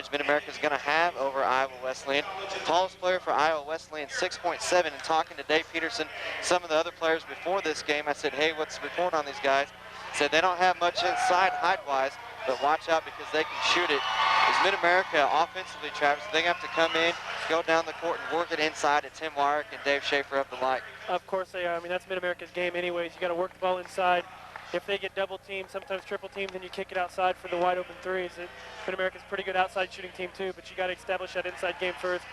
advantage Mid-America is going to have over Iowa Wesleyan. Tallest player for Iowa Wesleyan, 6.7. And talking to Dave Peterson, some of the other players before this game, I said, hey, what's the report on these guys? Said they don't have much inside height-wise, but watch out because they can shoot it. Is Mid-America offensively, Travis, they have to come in, go down the court and work it inside at Tim Wyrick and Dave Schaefer of the like. Of course they are. I mean, that's Mid-America's game anyways. You got to work the ball inside. If they get double teamed, sometimes triple teamed, then you kick it outside for the wide open threes. Mid-America's a pretty good outside shooting team too, but you got to establish that inside game first.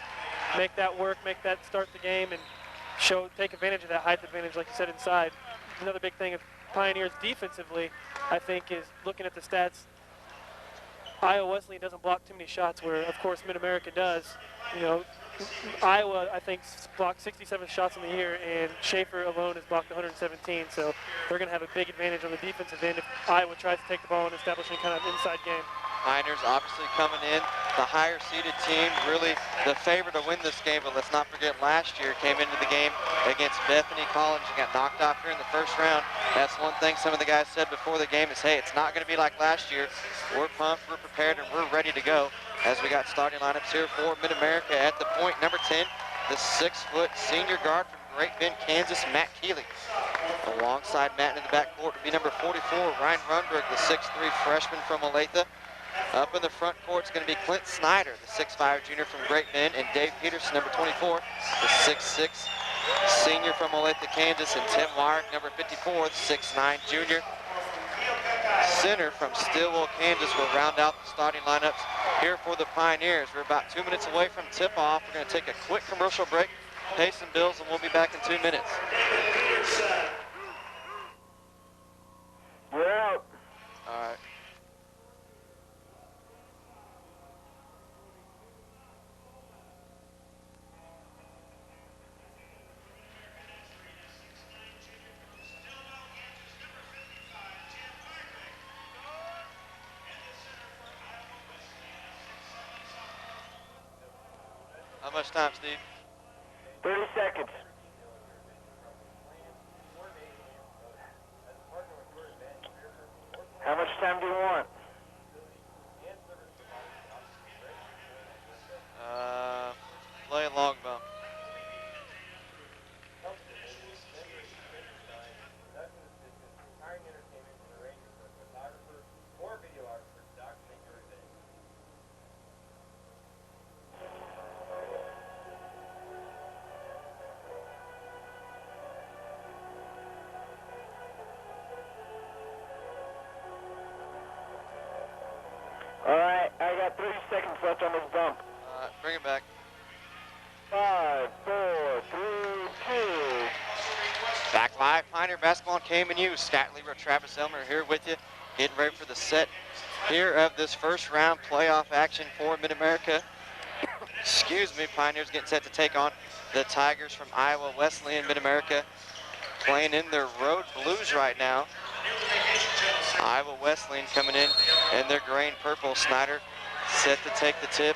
Make that work, make that start the game, and take advantage of that height advantage, like you said, inside. Another big thing of Pioneers defensively, I think, is looking at the stats. Iowa Wesleyan doesn't block too many shots, where of course Mid-America does. You know, Iowa, I think, blocked 67 shots in the year, and Schaefer alone has blocked 117. So they're going to have a big advantage on the defensive end if Iowa tries to take the ball and establish any kind of inside game. Pioneers obviously coming in, the higher seeded team, really the favorite to win this game, but let's not forget last year came into the game against Bethany College and got knocked off here in the first round. That's one thing some of the guys said before the game is, hey, it's not going to be like last year. We're pumped, we're prepared, and we're ready to go as we got starting lineups here for Mid-America. At the point, number 10, the 6-foot senior guard from Great Bend, Kansas, Matt Keeley. Alongside Matt in the backcourt would be number 44, Ryan Runberg, the 6'3 freshman from Olathe. Up in the front court is going to be Clint Snyder, the 6'5 junior from Great Bend, and Dave Peterson, number 24, the 6'6 senior from Olathe, Kansas, and Tim Wyrick, number 54, the 6'9 junior. Center from Stillwell, Kansas will round out the starting lineups here for the Pioneers. We're about 2 minutes away from tip-off. We're going to take a quick commercial break, pay some bills, and we'll be back in 2 minutes. We're out. All right. How much time, Steve? 30 seconds. How much time do you want? Play a long bump. All right, I got 30 seconds left on this bump. Bring it back. 5, 4, 3, 2. Back live, Pioneer Basketball and KMNU. Scott Lieber, Travis Elmer here with you, getting ready for the set here of this first round playoff action for Mid-America. Excuse me, Pioneers getting set to take on the Tigers from Iowa Wesleyan. Mid-America playing in their road blues right now. Iowa Wesleyan coming in their gray and purple. Snyder set to take the tip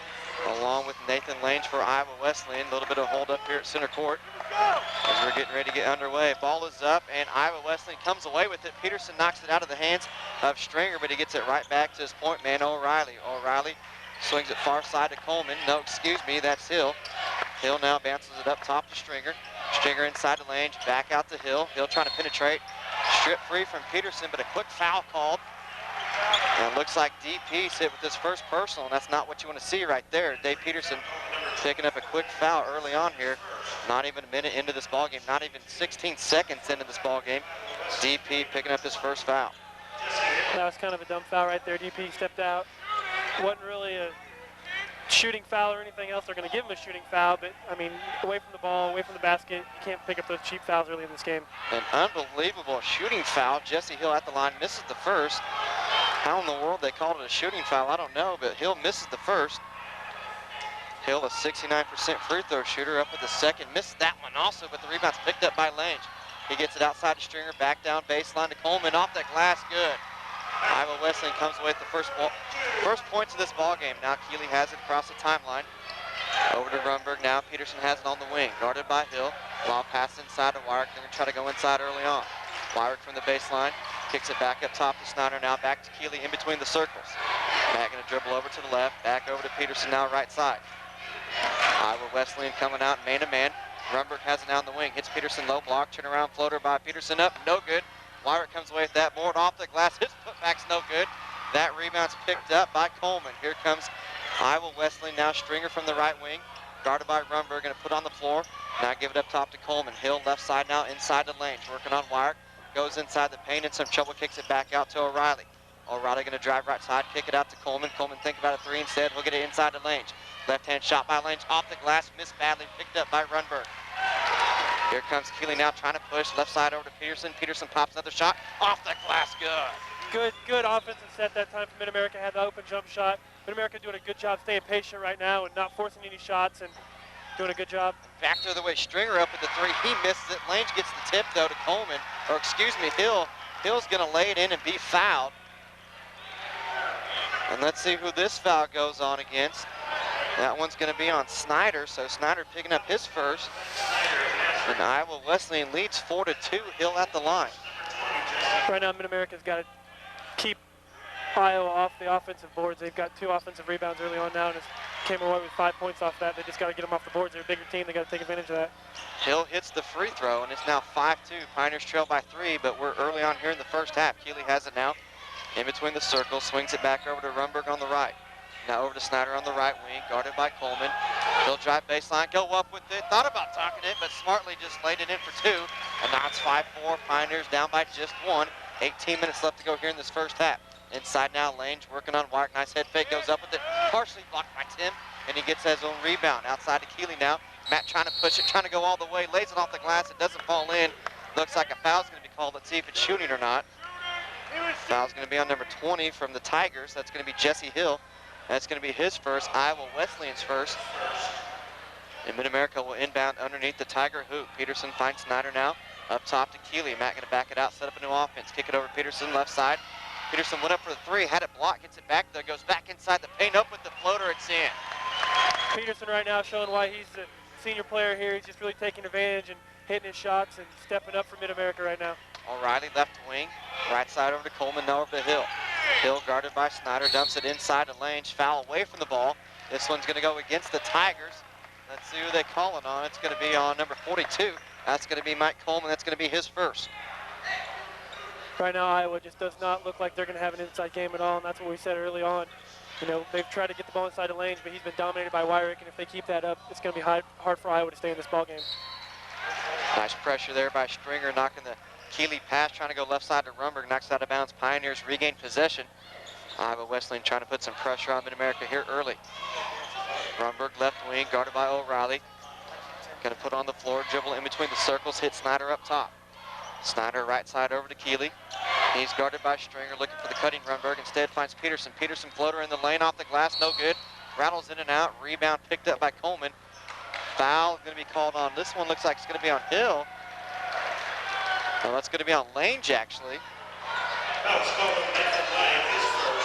along with Nathan Lange for Iowa Wesleyan. A little bit of hold up here at center court as we're getting ready to get underway. Ball is up and Iowa Wesleyan comes away with it. Peterson knocks it out of the hands of Stringer, but he gets it right back to his point man, O'Reilly. O'Reilly swings it far side to Coleman. No, excuse me, that's Hill. Hill now bounces it up top to Stringer. Stringer inside the Lange, back out to Hill. Hill trying to penetrate. Strip free from Peterson, but a quick foul called. And it looks like DP's hit with his first personal, and that's not what you want to see right there. Dave Peterson picking up a quick foul early on here. Not even a minute into this ball game, not even 16 seconds into this ball game. DP picking up his first foul. That was kind of a dumb foul right there. DP stepped out. Wasn't really a shooting foul or anything else. They're going to give him a shooting foul, but I mean, away from the ball, away from the basket, you can't pick up those cheap fouls early in this game. An unbelievable shooting foul. Jesse Hill at the line misses the first. How in the world they called it a shooting foul, I don't know, but Hill misses the first. Hill, a 69% free throw shooter, up with the second. Missed that one also, but the rebound's picked up by Lange. He gets it outside to Stringer, back down baseline to Coleman, off that glass, good. Iowa Wesleyan comes away with the first points of this ball game. Now Keeley has it across the timeline. Over to Grunberg now. Peterson has it on the wing, guarded by Hill. Ball pass inside to Wyrick. They're going to try to go inside early on. Wyrick from the baseline. Kicks it back up top to Snyder now, back to Keeley in between the circles. Matt gonna dribble over to the left, back over to Peterson now right side. Iowa Wesleyan coming out man-to-man. Rumberg has it down the wing, hits Peterson low block, turn around floater by Peterson up, no good. Wyrick comes away with that board off the glass, his putback's no good. That rebound's picked up by Coleman. Here comes Iowa Wesleyan now, Stringer from the right wing, guarded by Rumberg, gonna put on the floor. Now give it up top to Coleman. Hill left side now, inside the lanes, working on Wyrick. Goes inside the paint, in some trouble, kicks it back out to O'Reilly. O'Reilly gonna drive right side, kick it out to Coleman. Coleman think about a three instead, he'll get it inside the lanes. Left-hand shot by Lange, off the glass, missed badly, picked up by Runberg. Here comes Keeley now trying to push, left side over to Peterson. Peterson pops another shot, off the glass, good. Good offensive set that time for Mid-America, had the open jump shot. Mid-America doing a good job staying patient right now and not forcing any shots and doing a good job. Back to the way, Stringer up at the three, he misses it. Lange gets the tip though to Coleman, or excuse me, Hill. Hill's gonna lay it in and be fouled. And let's see who this foul goes on against. That one's gonna be on Snyder, so Snyder picking up his first. And Iowa Wesleyan leads 4-2, Hill at the line. Right now, Mid-America's got to keep Iowa off the offensive boards. They've got 2 offensive rebounds early on now, and just came away with 5 points off that. They just got to get them off the boards. They're a bigger team. They got to take advantage of that. Hill hits the free throw, and it's now 5-2. Pioneers trail by 3, but we're early on here in the first half. Keeley has it now in between the circles, swings it back over to Rumberg on the right. Now over to Snyder on the right wing, guarded by Coleman. He'll drive baseline, go up with it. Thought about talking it, but smartly just laid it in for 2. And now it's 5-4. Pioneers down by just 1. 18 minutes left to go here in this first half. Inside now, Lange working on Wyrick. Nice head fake, goes up with it. Partially blocked by Tim, and he gets his own rebound. Outside to Keeley now. Matt trying to push it, trying to go all the way. Lays it off the glass. It doesn't fall in. Looks like a foul's going to be called. Let's see if it's shooting or not. Foul's going to be on number 20 from the Tigers. That's going to be Jesse Hill. That's going to be his first, Iowa Wesleyan's first. And Mid-America will inbound underneath the Tiger hoop. Peterson finds Snyder now. Up top to Keeley. Matt going to back it out, set up a new offense. Kick it over Peterson, left side. Peterson went up for the 3, had it blocked, gets it back there, goes back inside the paint, up with the floater, it's in. Peterson right now showing why he's the senior player here. He's just really taking advantage and hitting his shots and stepping up for Mid-America right now. O'Reilly left wing, right side over to Coleman, now over to Hill. Hill guarded by Snyder, dumps it inside to Lange, foul away from the ball. This one's going to go against the Tigers. Let's see who they call it on. It's going to be on number 42. That's going to be Mike Coleman. That's going to be his first. Right now, Iowa just does not look like they're going to have an inside game at all, and that's what we said early on. You know, they've tried to get the ball inside the lanes, but he's been dominated by Wyrick, and if they keep that up, it's going to be hard for Iowa to stay in this ball game. Nice pressure there by Stringer, knocking the Keeley pass, trying to go left side to Rumberg, knocks out of bounds. Pioneers regain possession. Iowa Wesleyan trying to put some pressure on Mid-America here early. Rumberg left wing, guarded by O'Reilly. Gonna put on the floor, dribble in between the circles, hit Snyder up top. Snyder right side over to Keeley. He's guarded by Stringer, looking for the cutting Rumberg. Instead finds Peterson. Peterson floater in the lane, off the glass, no good. Rattles in and out, rebound picked up by Coleman. Foul gonna be called on. This one looks like it's gonna be on Hill. Well, that's gonna be on Lange actually.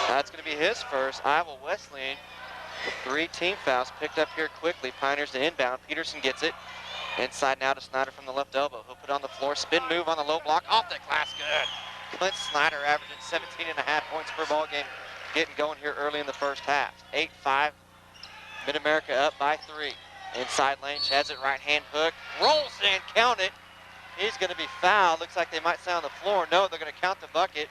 That's gonna be his first. Iowa Wesleyan with 3 team fouls picked up here quickly. Pioneers to inbound. Peterson gets it. Inside now to Snyder from the left elbow. He'll put on the floor, spin move on the low block, off the glass, good. Clint Snyder averaging 17.5 points per ball game, getting going here early in the first half. 8-5, Mid-America up by 3. Inside Lange has it, right hand hook, rolls in, count it. He's gonna be fouled. Looks like they might say on the floor. No, they're gonna count the bucket.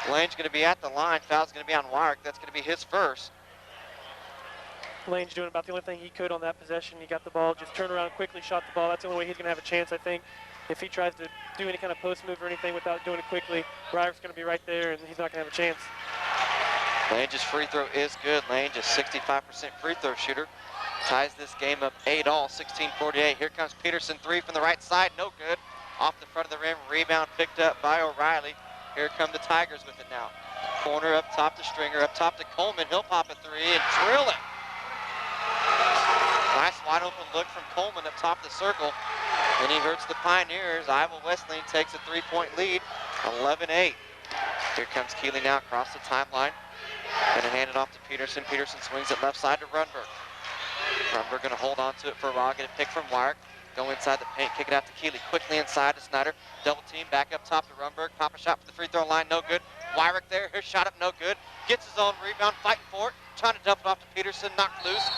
Lange gonna be at the line. Foul's gonna be on Wyrick. That's gonna be his first. Lange doing about the only thing he could on that possession. He got the ball, just turned around quickly, shot the ball. That's the only way he's gonna have a chance, I think. If he tries to do any kind of post move or anything without doing it quickly, Wyrick's gonna be right there and he's not gonna have a chance. Lange's free throw is good. Lange is 65% free throw shooter. Ties this game up 8-all, 16-48. Here comes Peterson, 3 from the right side, no good. Off the front of the rim, rebound picked up by O'Reilly. Here come the Tigers with it now. Corner up top to Stringer, up top to Coleman. He'll pop a 3 and drill it. Nice wide open look from Coleman up top the circle. And he hurts the Pioneers. Iowa Wesleyan takes a 3-point lead, 11-8. Here comes Keeley now across the timeline. Gonna hand it off to Peterson. Peterson swings it left side to Runberg. Rumberg gonna hold on to it for a while, get a pick from Wyrick. Go inside the paint, kick it out to Keeley. Quickly inside to Snyder. Double team, back up top to Rumberg. Pop a shot for the free throw line, no good. Wyrick there, his shot up, no good. Gets his own rebound, fighting for it. Trying to dump it off to Peterson, knocked loose.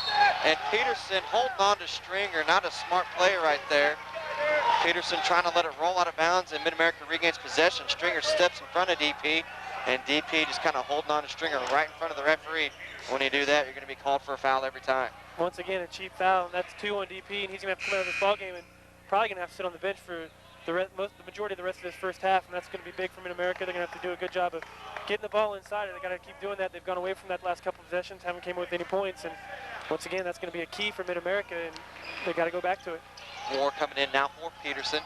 And Peterson holding on to Stringer, not a smart play right there. Peterson trying to let it roll out of bounds, and Mid-America regains possession. Stringer steps in front of DP, and DP just kind of holding on to Stringer right in front of the referee. When you do that, you're going to be called for a foul every time. Once again, a cheap foul, and that's 2 on DP, and he's going to have to come out of this ball game and probably going to have to sit on the bench for the majority of the rest of this first half, and that's going to be big for Mid-America. They're going to have to do a good job of getting the ball inside, and they got to keep doing that. They've gone away from that last couple of possessions, haven't came up with any points, and once again, that's going to be a key for Mid-America, and they got to go back to it. Moore coming in now for Peterson.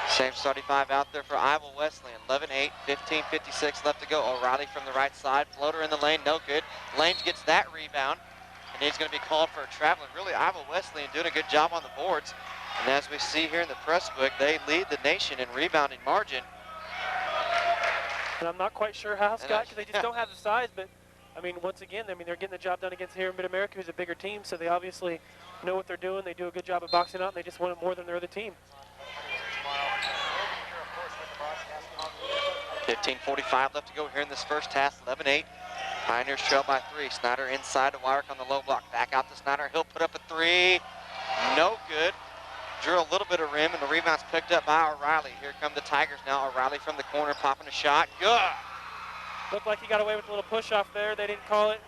Same starting five out there for Iowa Wesleyan. 11-8, 15:56 left to go. O'Reilly from the right side. Floater in the lane, no good. Lange gets that rebound, and he's going to be called for a traveling. Really, Iowa Wesleyan doing a good job on the boards. And as we see here in the press book, they lead the nation in rebounding margin. And I'm not quite sure how, Scott, because they just don't have the size, but I mean, once again, they're getting the job done against here in Mid-America, who's a bigger team, so they obviously know what they're doing. They do a good job of boxing out, and they just want it more than their other team. 15:45 left to go here in this first half. 11-8. Pioneers trail by 3. Snyder inside to Wyrick on the low block. Back out to Snyder. He'll put up a 3. No good. Drew a little bit of rim, and the rebound's picked up by O'Reilly. Here come the Tigers now. O'Reilly from the corner popping a shot. Good. Looked like he got away with a little push off there. They didn't call it.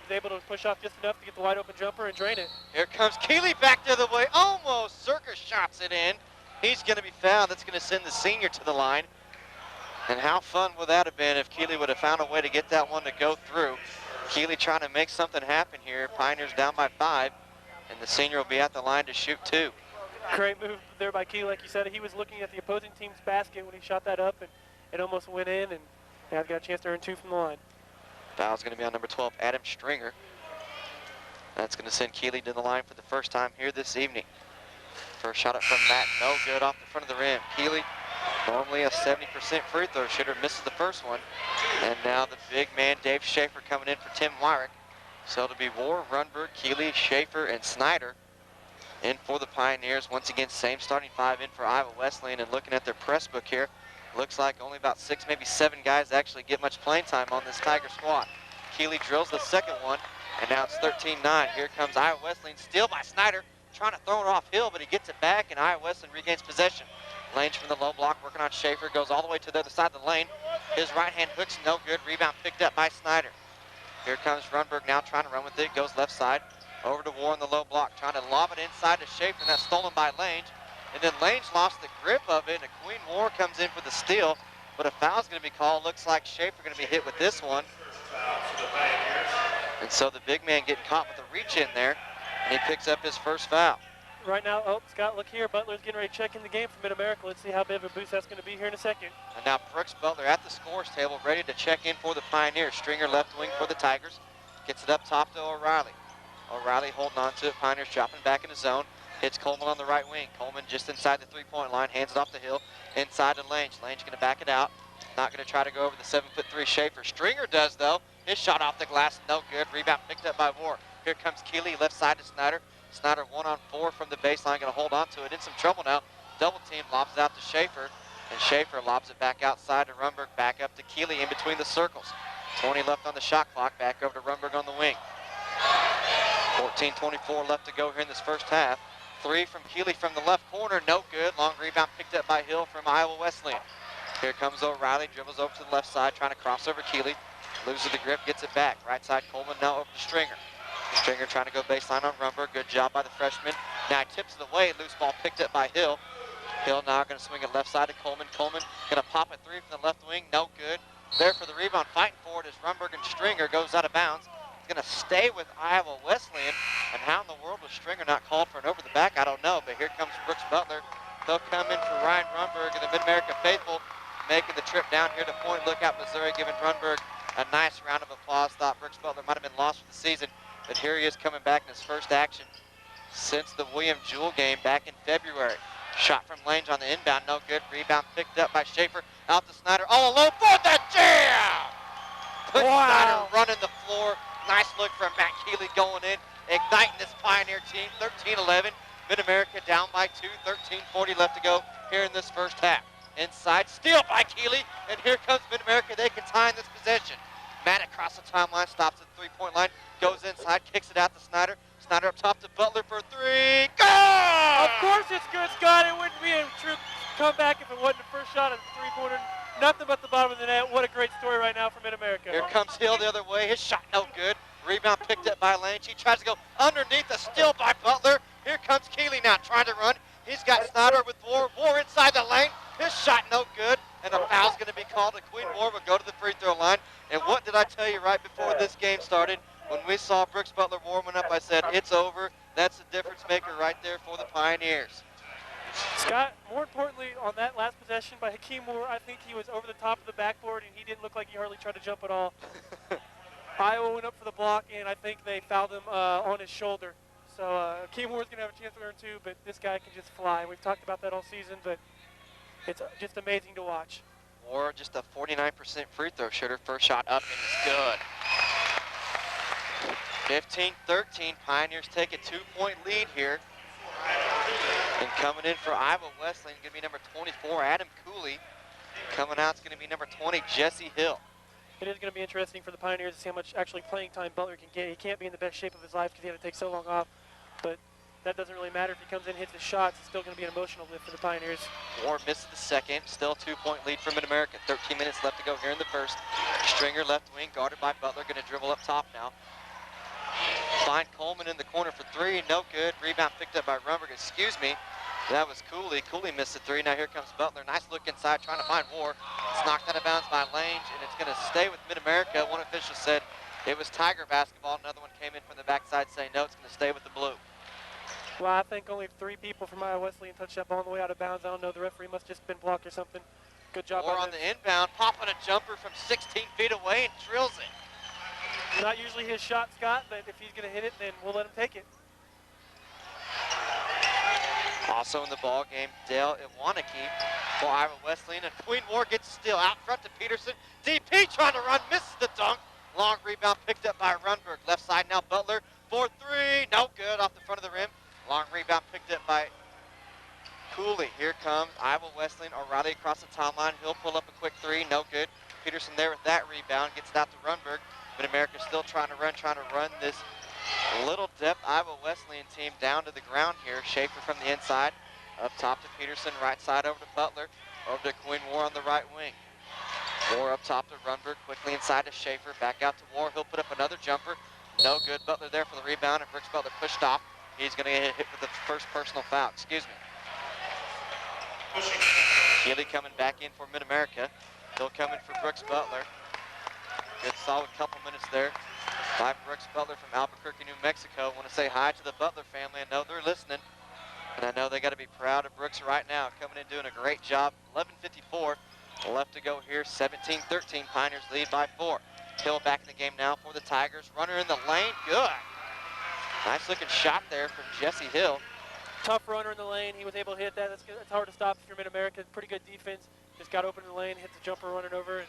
He was able to push off just enough to get the wide open jumper and drain it. Here comes Keeley back the other way. Almost circus shots it in. He's going to be fouled. That's going to send the senior to the line. And how fun would that have been if Keeley would have found a way to get that one to go through. Keeley trying to make something happen here. Pioneers down by 5, and the senior will be at the line to shoot 2. Great move there by Keeley, like you said. He was looking at the opposing team's basket when he shot that up, and it almost went in, and now got a chance to earn 2 from the line. Foul's going to be on number 12, Adam Stringer. That's going to send Keeley to the line for the first time here this evening. First shot up from Matt, no good off the front of the rim. Keeley, normally a 70% free throw shooter, misses the first one. And now the big man, Dave Schaefer, coming in for Tim Wyrick. So it'll be War, Runberg, Keeley, Schaefer, and Snyder in for the Pioneers. Once again, same starting 5 in for Iowa Wesleyan. And looking at their press book here, looks like only about 6, maybe 7 guys actually get much playing time on this Tiger squad. Keeley drills the second one, and now it's 13-9. Here comes Iowa Wesleyan, steal by Snyder, trying to throw it off hill, but he gets it back, and Iowa Wesleyan regains possession. Lange from the low block, working on Schaefer, goes all the way to the other side of the lane. His right hand hook's no good, rebound picked up by Snyder. Here comes Runberg now trying to run with it, goes left side, over to War on the low block, trying to lob it inside to Schaefer, and that's stolen by Lange. And then Lange lost the grip of it, and Queen Moore comes in for the steal, but a foul's going to be called. Looks like Schaefer going to be hit with this one. And so the big man getting caught with a reach in there, and he picks up his first foul. Right now, oh, Scott, look here. Butler's getting ready to check in the game for Mid-America. Let's see how big of a boost that's going to be here in a second. And now Brooks Butler at the scores table, ready to check in for the Pioneers. Stringer left wing for the Tigers. Gets it up top to O'Reilly. O'Reilly holding on to it. Pioneers dropping back in the zone. Hits Coleman on the right wing. Coleman just inside the three-point line, hands it off the hill, inside to Lange. Lange going to back it out. Not going to try to go over the 7'3" Schaefer. Stringer does, though. His shot off the glass, no good. Rebound picked up by Moore. Here comes Keeley, left side to Snyder. Snyder 1-on-4 from the baseline, going to hold on to it. In some trouble now. Double team, lobs it out to Schaefer, and Schaefer lobs it back outside to Runberg, back up to Keeley in between the circles. 20 left on the shot clock, back over to Runberg on the wing. 14:24 left to go here in this first half. 3 from Keeley from the left corner, no good. Long rebound picked up by Hill from Iowa Wesleyan. Here comes O'Reilly, dribbles over to the left side, trying to cross over Keeley. Loses the grip, gets it back. Right side, Coleman now over to Stringer. Stringer trying to go baseline on Rumberg. Good job by the freshman. Now he tips it away. Loose ball picked up by Hill. Hill now going to swing it left side to Coleman. Coleman going to pop a 3 from the left wing. No good. There for the rebound. Fighting for it is Rumberg, and Stringer goes out of bounds. He's going to stay with Iowa Wesleyan. And how in the world was Stringer not called for an over the back? I don't know. But here comes Brooks Butler. They'll come in for Ryan Rumberg and the Mid-America faithful, making the trip down here to Point Lookout, Missouri, giving Rumberg a nice round of applause. Thought Brooks Butler might have been lost for the season, but here he is coming back in his first action since the William Jewell game back in February. Shot from Lange on the inbound, no good. Rebound picked up by Schaefer, out to Snyder, all alone for the jam! Put Snyder running the floor. Nice look from Matt Keeley going in, igniting this Pioneer team. 13-11. Mid-America down by 2, 13:40 left to go here in this first half. Inside, steal by Keeley, and here comes Mid-America. They can tie in this possession. Matt across the timeline, stops at the three-point line, goes inside, kicks it out to Snyder. Snyder up top to Butler for three. Go! Of course it's good, Scott. It wouldn't be a true comeback if it wasn't the first shot of the three-pointer. Nothing but the bottom of the net. What a great story right now for Mid-America. Here comes Hill the other way. His shot no good. Rebound picked up by Lane. He tries to go underneath, a steal by Butler. Here comes Keeley now trying to run. He's got Snyder with War. War inside the lane. His shot no good. And a foul's going to be called. And Queen War will go to the free throw line. And what did I tell you right before this game started? When we saw Brooks Butler warming up, I said, it's over. That's the difference maker right there for the Pioneers. Scott, more importantly, on that last possession by Hakeem Moore, I think he was over the top of the backboard, and he didn't look like he hardly tried to jump at all. Iowa went up for the block, and I think they fouled him on his shoulder. So Hakeem Moore's going to have a chance to earn two, but this guy can just fly. We've talked about that all season, but it's just amazing to watch. Moore, just a 49% free throw shooter. First shot up, and it's good. 15-13, Pioneers take a 2-point lead here. And coming in for Iowa Wesleyan, going to be number 24, Adam Cooley. Coming out is going to be number 20, Jesse Hill. It is going to be interesting for the Pioneers to see how much actually playing time Butler can get. He can't be in the best shape of his life because he had to take so long off, but that doesn't really matter. If he comes in and hits his shots, it's still going to be an emotional lift for the Pioneers. Moore misses the second, still a 2-point lead for Mid-America. 13 minutes left to go here in the first. Stringer left wing, guarded by Butler, going to dribble up top now. Find Coleman in the corner for three, no good. Rebound picked up by Rumberg, excuse me. That was Cooley. Cooley missed the three. Now here comes Butler. Nice look inside, trying to find War. It's knocked out of bounds by Lange, and it's going to stay with Mid-America. One official said it was Tiger basketball. Another one came in from the backside saying, no, it's going to stay with the blue. Well, I think only 3 people from Iowa Wesleyan touched that ball on the way out of bounds. I don't know. The referee must have just been blocked or something. Good job. War on the inbound, popping a jumper from 16 feet away and drills it. Not usually his shot, Scott, but if he's going to hit it, then we'll let him take it. Also in the ball game, Dale Iwaniki for Iowa Wesleyan, and Queen War gets a steal out front to Peterson. DP trying to run, misses the dunk. Long rebound picked up by Runberg. Left side now, Butler for three. No good, off the front of the rim. Long rebound picked up by Cooley. Here comes Iowa Wesleyan. O'Reilly across the timeline. He'll pull up a quick three, no good. Peterson there with that rebound, gets it out to Runberg. Mid-America's still trying to run this little depth Iowa Wesleyan team down to the ground here. Schaefer from the inside, up top to Peterson, right side over to Butler, over to Quinn War on the right wing. War up top to Runberg, quickly inside to Schaefer, back out to War. He'll put up another jumper, no good. Butler there for the rebound, and Brooks Butler pushed off. He's going to get hit with the first personal foul, excuse me. Keeley coming back in for Mid-America. He'll come in for Brooks Butler. Good solid couple minutes there by Brooks Butler from Albuquerque, New Mexico. Want to say hi to the Butler family. I know they're listening, and I know they got to be proud of Brooks right now, coming in doing a great job. 11:54 left to go here. 17-13, Pioneers lead by 4. Hill back in the game now for the Tigers. Runner in the lane, good. Nice looking shot there from Jesse Hill. Tough runner in the lane. He was able to hit that. That's hard to stop if you're Mid-America. Pretty good defense. Just got open in the lane, hit the jumper running over, and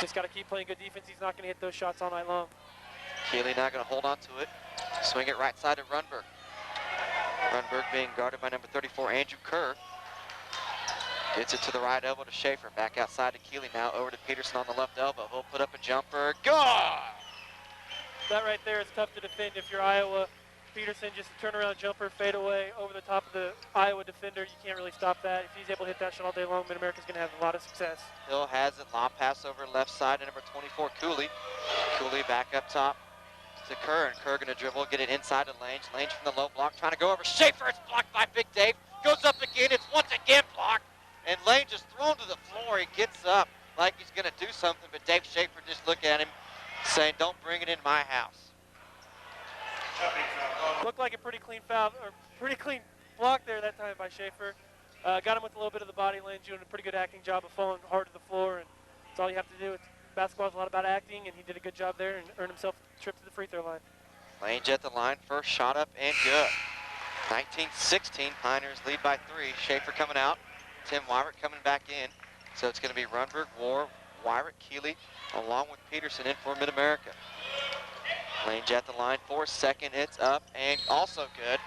just got to keep playing good defense. He's not going to hit those shots all night long. Keeley now going to hold on to it. Swing it right side to Runberg. Runberg being guarded by number 34, Andrew Kerr. Gets it to the right elbow to Schaefer. Back outside to Keeley now, over to Peterson on the left elbow. He'll put up a jumper. Good! That right there is tough to defend if you're Iowa. Peterson, just a turnaround jumper, fade away over the top of the Iowa defender. You can't really stop that. If he's able to hit that shot all day long, Mid-America's going to have a lot of success. Hill has it. Lob pass over left side to number 24, Cooley. Cooley back up top to Kerr, and Kerr going to dribble, get it inside to Lange. Lange from the low block, trying to go over Schaefer. It's blocked by Big Dave. Goes up again. It's once again blocked. And Lange is thrown to the floor. He gets up like he's going to do something, but Dave Schaefer just looked at him saying, don't bring it in my house. Looked like a pretty clean foul, or pretty clean block there that time by Schaefer. Got him with a little bit of the body. Lange doing a pretty good acting job of falling hard to the floor, and that's all you have to do. Basketball is a lot about acting, and he did a good job there and earned himself a trip to the free throw line. Lange at the line, first shot up and good. 19-16, Pioneers lead by 3. Schaefer coming out, Tim Wyrick coming back in. So it's going to be Runberg, War, Wyrick, Keeley, along with Peterson in for Mid-America. Lange at the line for a second, it's up and also good.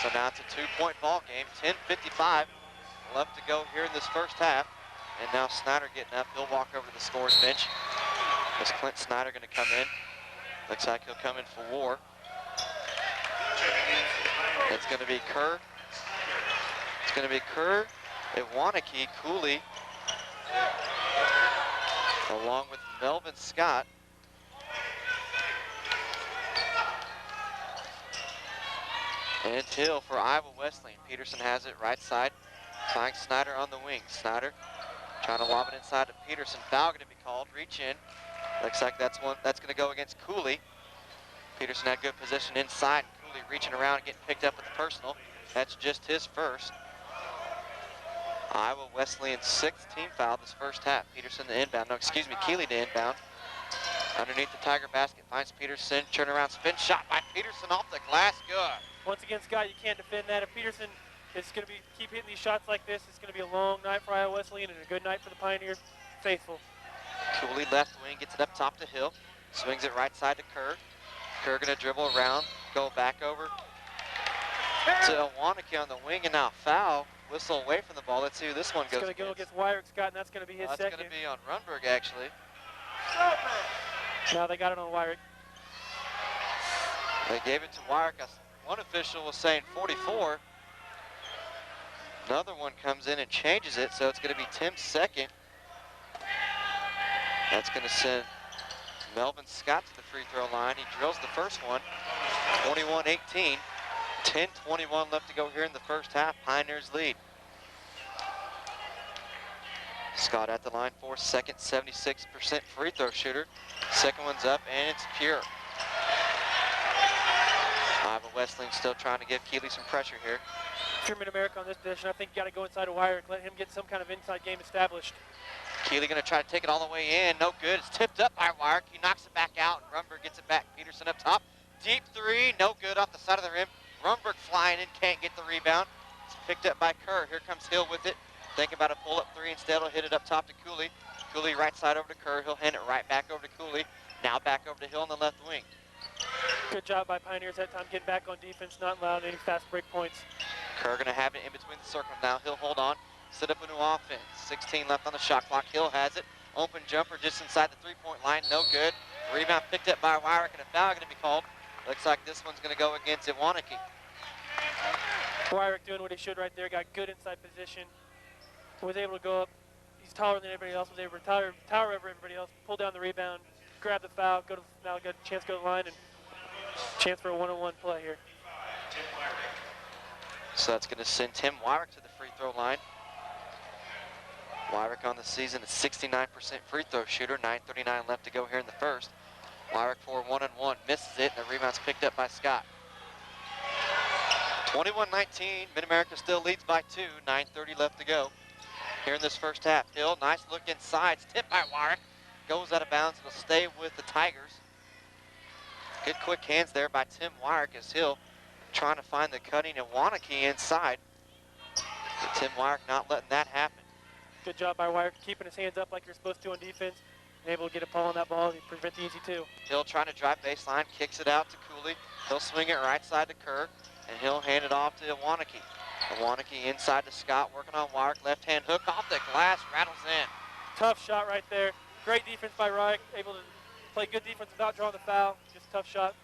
So now it's a 2-point ball game. 10:55 left to go here in this first half. And now Snyder getting up. He'll walk over to the scorer's bench. Is Clint Snyder going to come in? Looks like he'll come in for War. It's going to be Kerr. It's going to be Kerr, Iwaniki, Cooley, along with Melvin Scott. And Hill for Iowa Wesleyan. Peterson has it right side. Finds Snyder on the wing. Snyder trying to lob it inside to Peterson. Foul going to be called. Reach in. Looks like that's going to go against Cooley. Peterson had good position inside. Cooley reaching around and getting picked up with the personal. That's just his first. Iowa Wesleyan's 6th team foul this first half. Peterson the inbound. No, excuse me, Keeley the inbound. Underneath the Tiger basket. Finds Peterson. Turnaround spin shot by Peterson off the glass. Good. Once again, Scott, you can't defend that. If Peterson is going to keep hitting these shots like this, it's going to be a long night for Iowa Wesleyan and a good night for the Pioneers. Faithful. Cooley left wing, gets it up top to Hill. Swings it right side to Kerr. Kerr going to dribble around, go back over to Iwaniki on the wing, and now foul. Whistle away from the ball. Let's see who this one goes against. It's going to go against Wyrick, Scott, and that's going to be his second. That's going to be on Runberg, actually. Now they got it on Wyrick. They gave it to Wyrick. One official was saying 44. Another one comes in and changes it, so it's going to be Tim's second. That's going to send Melvin Scott to the free throw line. He drills the first one, 21-18. 10:21 left to go here in the first half. Pioneers lead. Scott at the line for second, 76% free throw shooter. Second one's up, and it's pure. Iowa Wesleyan still trying to give Keeley some pressure here. If you're Mid-America on this position, I think you got to go inside a wire and let him get some kind of inside game established. Keeley going to try to take it all the way in. No good. It's tipped up by Wyrick. He knocks it back out, and Rumberg gets it back. Peterson up top. Deep three. No good off the side of the rim. Rumberg flying in. Can't get the rebound. It's picked up by Kerr. Here comes Hill with it. Thinking about a pull-up three. Instead, he'll hit it up top to Cooley. Cooley right side over to Kerr. He'll hand it right back over to Cooley. Now back over to Hill on the left wing. Good job by Pioneers that time getting back on defense, not allowing any fast break points. Kerr going to have it in between the circles now. He'll hold on. Set up a new offense. 16 left on the shot clock. Hill has it. Open jumper just inside the three-point line. No good. Rebound picked up by Wyrick, and a foul going to be called. Looks like this one's going to go against Iwaniki. Wyrick doing what he should right there. Got good inside position. Was able to go up. He's taller than everybody else. Was able to tower over everybody else. Pull down the rebound. Grab the foul. Now got a chance to go to the line and chance for a one-on-one play here. So that's going to send Tim Wyrick to the free throw line. Wyrick on the season is 69% free throw shooter. 9:39 left to go here in the first. Wyrick for one-on-one, misses it, and the rebound's picked up by Scott. 21-19, Mid-America still leads by 2. 9:30 left to go here in this first half. Hill, nice look inside. It's tipped by Wyrick. Goes out of bounds. It'll stay with the Tigers. Good quick hands there by Tim Wyrick as Hill trying to find the cutting Iwaniki inside. But Tim Wyrick not letting that happen. Good job by Wyrick, keeping his hands up like you're supposed to on defense, and able to get a pull on that ball and prevent the easy two. Hill trying to drive baseline, kicks it out to Cooley. He'll swing it right side to Kerr, and he'll hand it off to Iwaniki. Iwaniki inside to Scott, working on Wyrick. Left-hand hook off the glass, rattles in. Tough shot right there. Great defense by Wyrick, able to play good defense without drawing the foul. Just tough shot.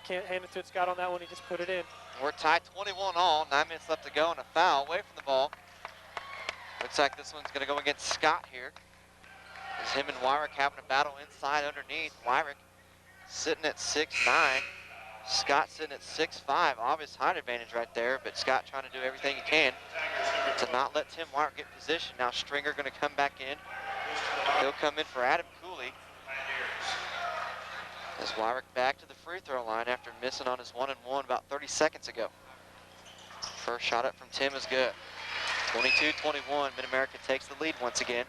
Can't hand it to Scott on that one. He just put it in. We're tied 21 all. 9 minutes left to go, and a foul away from the ball. Looks like this one's going to go against Scott here. As him and Wyrick having a battle inside underneath. Wyrick sitting at 6'9". Scott sitting at 6'5". Obvious height advantage right there, but Scott trying to do everything he can to not let Tim Wyrick get position. Now Stringer going to come back in. He'll come in for Adam Cooley. As Wyrick back to the free throw line after missing on his one-and-one about 30 seconds ago. First shot up from Tim is good. 22-21, Mid-America takes the lead once again.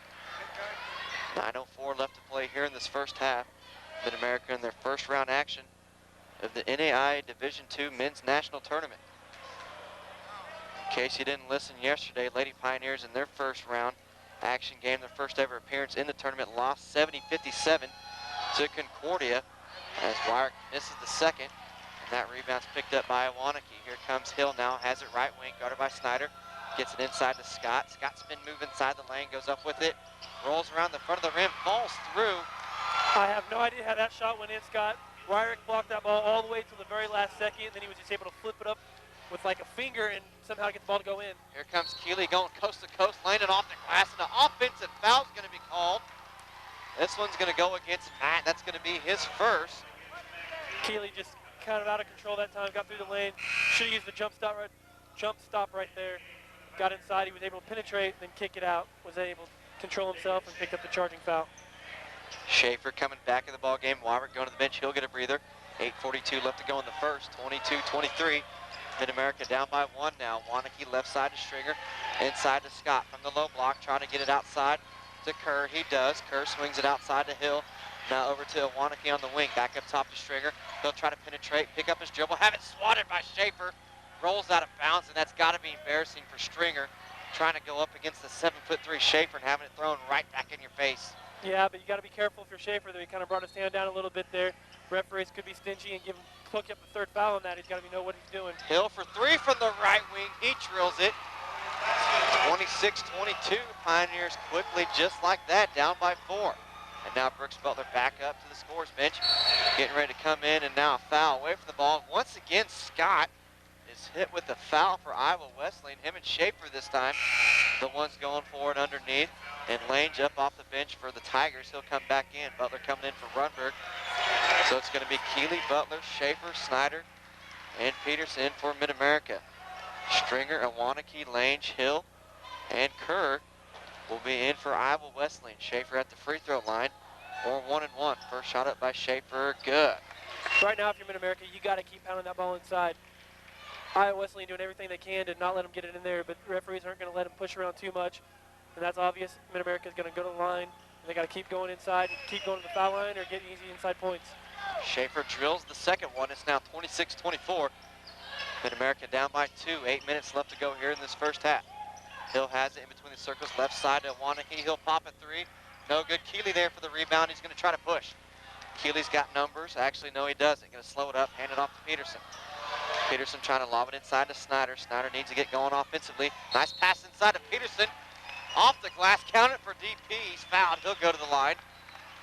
9:04 left to play here in this first half. Mid-America in their first round action of the NAIA Division II Men's National Tournament. In case you didn't listen yesterday, Lady Pioneers in their first round action game, their first ever appearance in the tournament, lost 70-57 to Concordia as Wyrick misses the second. That rebound's picked up by Wanakee. Here comes Hill now, has it right wing, guarded by Snyder. Gets it inside to Scott. Scott's been moving inside the lane, goes up with it, rolls around the front of the rim, falls through. I have no idea how that shot went in, Scott. Wyrick blocked that ball all the way to the very last second, and then he was just able to flip it up with like a finger and somehow get the ball to go in. Here comes Keeley going coast to coast, landing off the glass, and an offensive foul's going to be called. This one's going to go against Matt. That's going to be his first. Keeley just kind of out of control that time, got through the lane. Should have used the jump stop right there. Got inside, he was able to penetrate, then kick it out. Was able to control himself and picked up the charging foul. Schaefer coming back in the ball game. Wyrick going to the bench. He'll get a breather. 8:42 left to go in the first. 22-23. Mid-America down by 1 now. Wanakee left side to Stringer. Inside to Scott from the low block. Trying to get it outside to Kerr. He does. Kerr swings it outside to Hill. Now over to Wanakee on the wing. Back up top to Stringer. He'll try to penetrate. Pick up his dribble. Have it swatted by Schaefer. Rolls out of bounds, and that's got to be embarrassing for Stringer. Trying to go up against the 7'3" Schaefer and having it thrown right back in your face. Yeah, but you got to be careful for Schaefer, though. He kind of brought his hand down a little bit there. Referees could be stingy and hook up the third foul on that. He's got to know what he's doing. Hill for 3 from the right wing. He drills it. 26-22. Pioneers quickly, just like that, down by 4. And now Brooks Butler back up to the scorer's bench, getting ready to come in, and now a foul away from the ball. Once again, Scott is hit with a foul for Iowa Wesleyan. Him and Schaefer this time, the ones going forward underneath. And Lange up off the bench for the Tigers. He'll come back in. Butler coming in for Runberg. So it's going to be Keeley, Butler, Schaefer, Snyder, and Peterson for Mid-America. Stringer, Wanakee, Lange, Hill, and Kerr will be in for Iowa Wesleyan. Schaefer at the free throw line, or 1-1. First shot up by Schaefer, good. Right now, if you're Mid-America, you got to keep pounding that ball inside. Iowa Wesleyan doing everything they can to not let them get it in there, but referees aren't going to let them push around too much. And that's obvious. Mid-America is going to go to the line. And they got to keep going inside, keep going to the foul line, or get easy inside points. Schaefer drills the second one. It's now 26-24. Mid-America down by 2. 8 minutes left to go here in this first half. Hill has it in between the circles, left side to Wanakee. He'll pop a 3. No good. Keeley there for the rebound. He's going to try to push. Keeley's got numbers. Actually, no, he doesn't. Going to slow it up, hand it off to Peterson. Peterson trying to lob it inside to Snyder. Snyder needs to get going offensively. Nice pass inside to Peterson. Off the glass, count it for DP. He's fouled. He'll go to the line.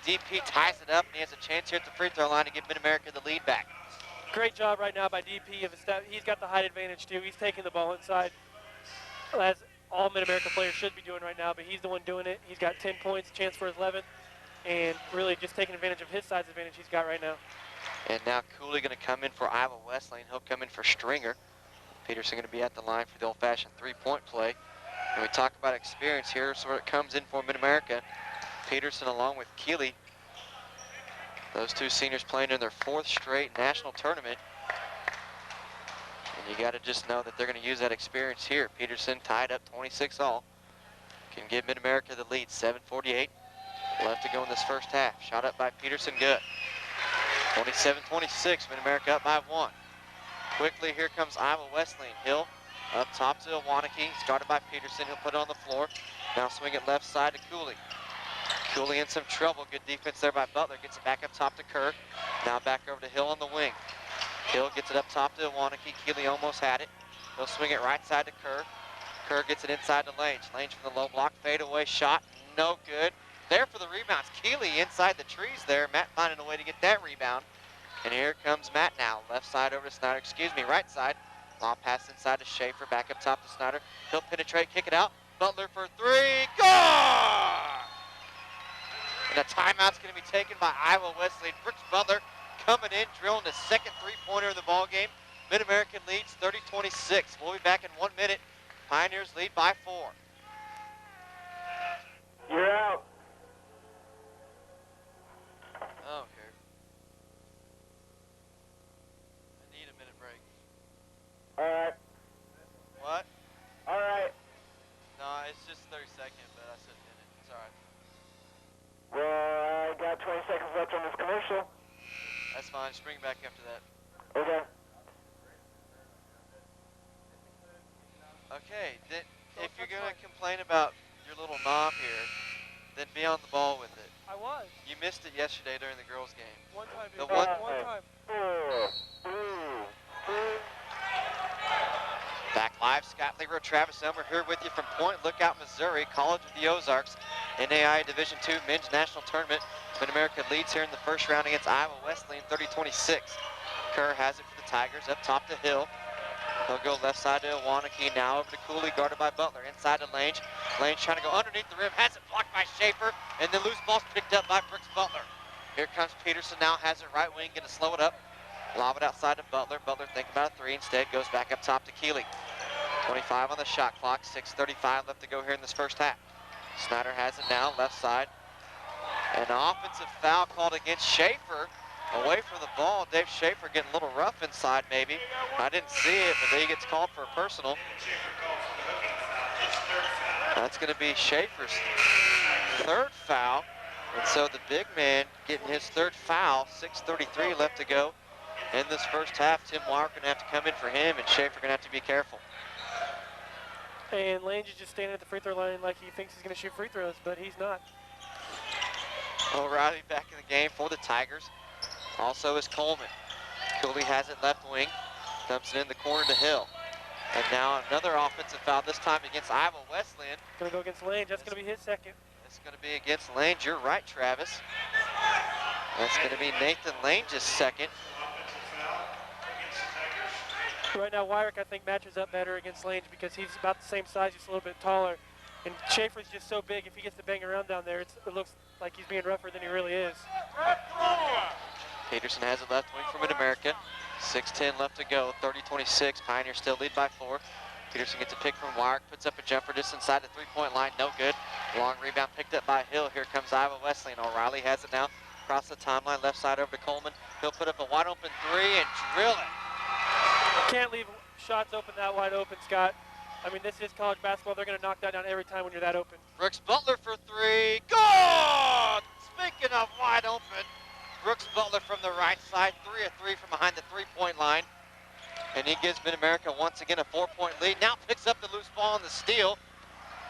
DP ties it up, and he has a chance here at the free throw line to give Mid-America the lead back. Great job right now by DP. He's got the height advantage, too. He's taking the ball inside, as all Mid-America players should be doing right now, but he's the one doing it. He's got 10 points, chance for his 11th, and really just taking advantage of his size advantage he's got right now. And now Cooley going to come in for Iowa Wesleyan. He'll come in for Stringer. Peterson going to be at the line for the old-fashioned three-point play. And we talk about experience here, so it comes in for Mid-America. Peterson along with Keeley. Those two seniors playing in their 4th straight national tournament. And you got to just know that they're going to use that experience here. Peterson tied up 26-all. Can give Mid-America the lead, 7:48 left to go in this first half. Shot up by Peterson, good. 27-26, Mid-America up by 1. Quickly, here comes Iowa Wesleyan. Hill up top to Wanakee. It's guarded by Peterson. He'll put it on the floor. Now swing it left side to Cooley. Cooley in some trouble. Good defense there by Butler. Gets it back up top to Kerr. Now back over to Hill on the wing. Hill gets it up top to Wanakee. Keeley almost had it. He'll swing it right side to Kerr. Kerr gets it inside to Lange. Lange from the low block. Fadeaway shot. No good. There for the rebounds. Keeley inside the trees there. Matt finding a way to get that rebound. And here comes Matt now. Left side over to Snyder. Right side. Long pass inside to Schaefer. Back up top to Snyder. He'll penetrate, kick it out. Butler for 3. Gone! And a timeout's going to be taken by Iowa Wesleyan. Brooks Butler coming in, drilling the second three-pointer of the ball game. Mid-American leads 30-26. We'll be back in 1 minute. Pioneers lead by 4. You're out. Okay. I need a minute break. All right. What? All right. No, it's just 30 seconds, but I said a minute. It's all right. Well, I got 20 seconds left on this commercial. That's fine. Just bring it back after that. Okay. Okay, then if you're going to complain about your little knob here, then be on the ball with it. I was. You missed it yesterday during the girls' game. One time, The dude. one- One time. 4, 3, Live Scott Leroy, Travis Elmer here with you from Point Lookout, Missouri, College of the Ozarks, Naia Division II Men's National Tournament. Mid-America leads here in the first round against Iowa Wesleyan, 30-26. Kerr has it for the Tigers, up top to Hill. He'll go left side to Iwaniki, now over to Cooley, guarded by Butler. Inside to Lange. Lange trying to go underneath the rim, has it blocked by Schaefer, and the loose ball's picked up by Brooks Butler. Here comes Peterson, now has it right wing, gonna slow it up. Lob it outside to Butler. Butler thinking about a three, instead goes back up top to Keeley. 25 on the shot clock, 6:35 left to go here in this first half. Snyder has it now, left side. An offensive foul called against Schaefer. Away from the ball, Dave Schaefer getting a little rough inside maybe. I didn't see it, but then he gets called for a personal. That's gonna be Schaefer's third foul. And so the big man getting his third foul, 6:33 left to go in this first half. Tim Wire gonna have to come in for him, and Schaefer gonna have to be careful. And Lange is just standing at the free throw line like he thinks he's gonna shoot free throws, but he's not. O'Reilly back in the game for the Tigers. Also is Coleman. Cooley has it left wing, dumps it in the corner to Hill. And now another offensive foul, this time against Iowa Wesleyan. Gonna go against Lange, that's gonna be his second. It's gonna be against Lange, you're right, Travis. That's gonna be Nathan Lange's second. Right now, Wyrick, I think, matches up better against Lange because he's about the same size, just a little bit taller. And Schaefer's just so big, if he gets to bang around down there, it looks like he's being rougher than he really is. Peterson has it left wing for Mid-America. 6:10 left to go, 30-26. Pioneers still lead by 4. Peterson gets a pick from Wyrick, puts up a jumper just inside the three-point line, no good. Long rebound picked up by Hill. Here comes Iowa Wesleyan. O'Reilly has it now, across the timeline, left side over to Coleman. He'll put up a wide open three and drill it. Can't leave shots open that wide open, Scott. I mean, this is college basketball. They're going to knock that down every time when you're that open. Brooks Butler for three. Good! Speaking of wide open, Brooks Butler from the right side, 3 of 3 from behind the three-point line. And he gives Mid-America once again a 4-point lead. Now picks up the loose ball on the steal.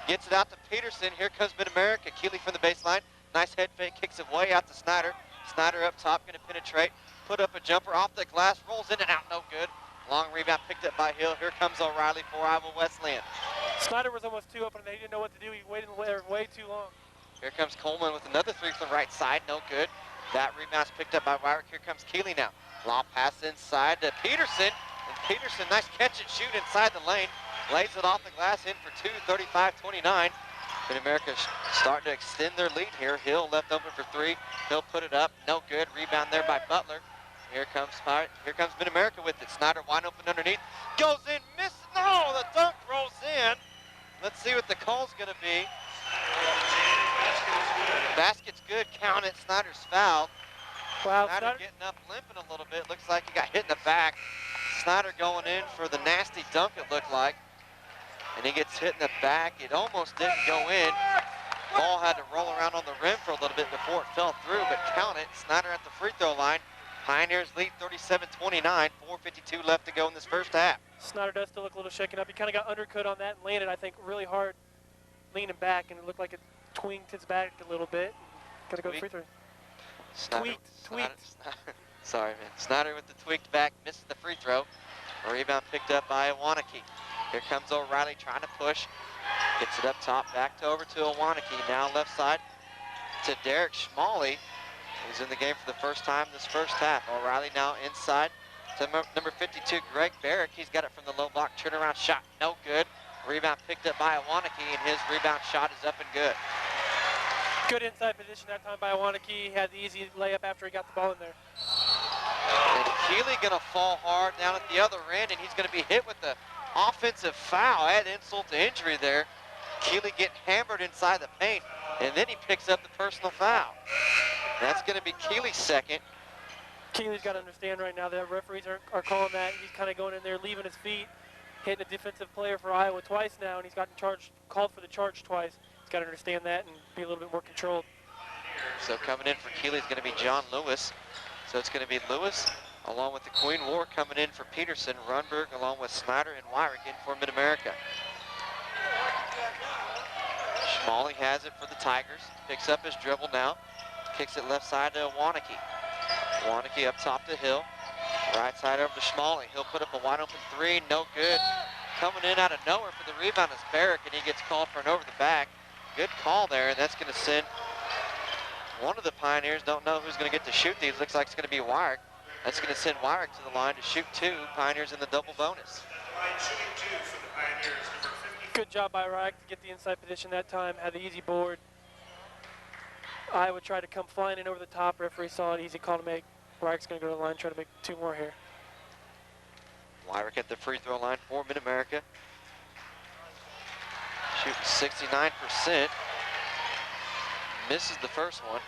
Gets it out to Peterson. Here comes Mid-America. Keeley from the baseline. Nice head fake, kicks it way out to Snyder. Snyder up top, gonna penetrate. Put up a jumper off the glass, rolls in and out, no good. Long rebound picked up by Hill. Here comes O'Reilly for Iowa Wesleyan. Snyder was almost too open and he didn't know what to do. He waited way too long. Here comes Coleman with another three from the right side, no good. That rebound's picked up by Wyrick. Here comes Keeley now. Long pass inside to Peterson. And Peterson, nice catch and shoot inside the lane. Lays it off the glass in for 2, 35-29. Mid-America starting to extend their lead here. Hill left open for 3. Hill put it up, no good. Rebound there by Butler. Here comes Mid-America with it. Snyder wide open underneath. Goes in, misses. No, the dunk rolls in. Let's see what the call's gonna be. Basket's good, count it. Snyder's fouled. Wow, Snyder getting up, limping a little bit. Looks like he got hit in the back. Snyder going in for the nasty dunk, it looked like. And he gets hit in the back. It almost didn't go in. Ball had to roll around on the rim for a little bit before it fell through, but count it. Snyder at the free throw line. Pioneers lead 37-29, 4:52 left to go in this first half. Snyder does still look a little shaken up. He kind of got undercut on that and landed, I think, really hard, leaning back, and it looked like it tweaked his back a little bit. Gotta go free throw. Tweaked. Sorry, man. Snyder with the tweaked back, misses the free throw. A rebound picked up by Iwaniki. Here comes O'Reilly trying to push. Gets it up top, over to Iwaniki. Now left side to Derek Schmalley, who's in the game for the first time this first half. O'Reilly now inside to number 52, Greg Barrick. He's got it from the low block, turnaround shot, no good. Rebound picked up by Iwaniki, and his rebound shot is up and good. Good inside position that time by Iwaniki. He had the easy layup after he got the ball in there. And Keeley gonna fall hard down at the other end, and he's gonna be hit with the offensive foul. Add insult to injury there. Keeley getting hammered inside the paint, and then he picks up the personal foul. That's gonna be Keeley's second. Keeley's got to understand right now that referees are calling that. He's kind of going in there, leaving his feet, hitting a defensive player for Iowa twice now, and he's gotten called for the charge twice. He's got to understand that and be a little bit more controlled. So coming in for Keeley is going to be John Lewis. So it's going to be Lewis along with the Queen War coming in for Peterson, Runberg along with Snyder and Wyrick in for Mid-America. Schmalley has it for the Tigers. Picks up his dribble now. Kicks it left side to Iwaniki. Iwaniki up top to Hill. Right side over to Schmalley. He'll put up a wide open three, no good. coming in out of nowhere for the rebound is Barrick, and he gets called for an over the back. Good call there, and that's going to send one of the Pioneers. Don't know who's going to get to shoot these. Looks like it's going to be Wyrick. That's going to send Wyrick to the line to shoot 2. Pioneers in the double bonus. Good job by Wyrick to get the inside position that time. Had the easy board. Iowa tried to come flying in over the top. Referee saw it. Easy call to make. Wyrick's going to go to the line, try to make 2 more here. Wyrick at the free throw line for Mid-America. Shooting 69%. Misses the first one.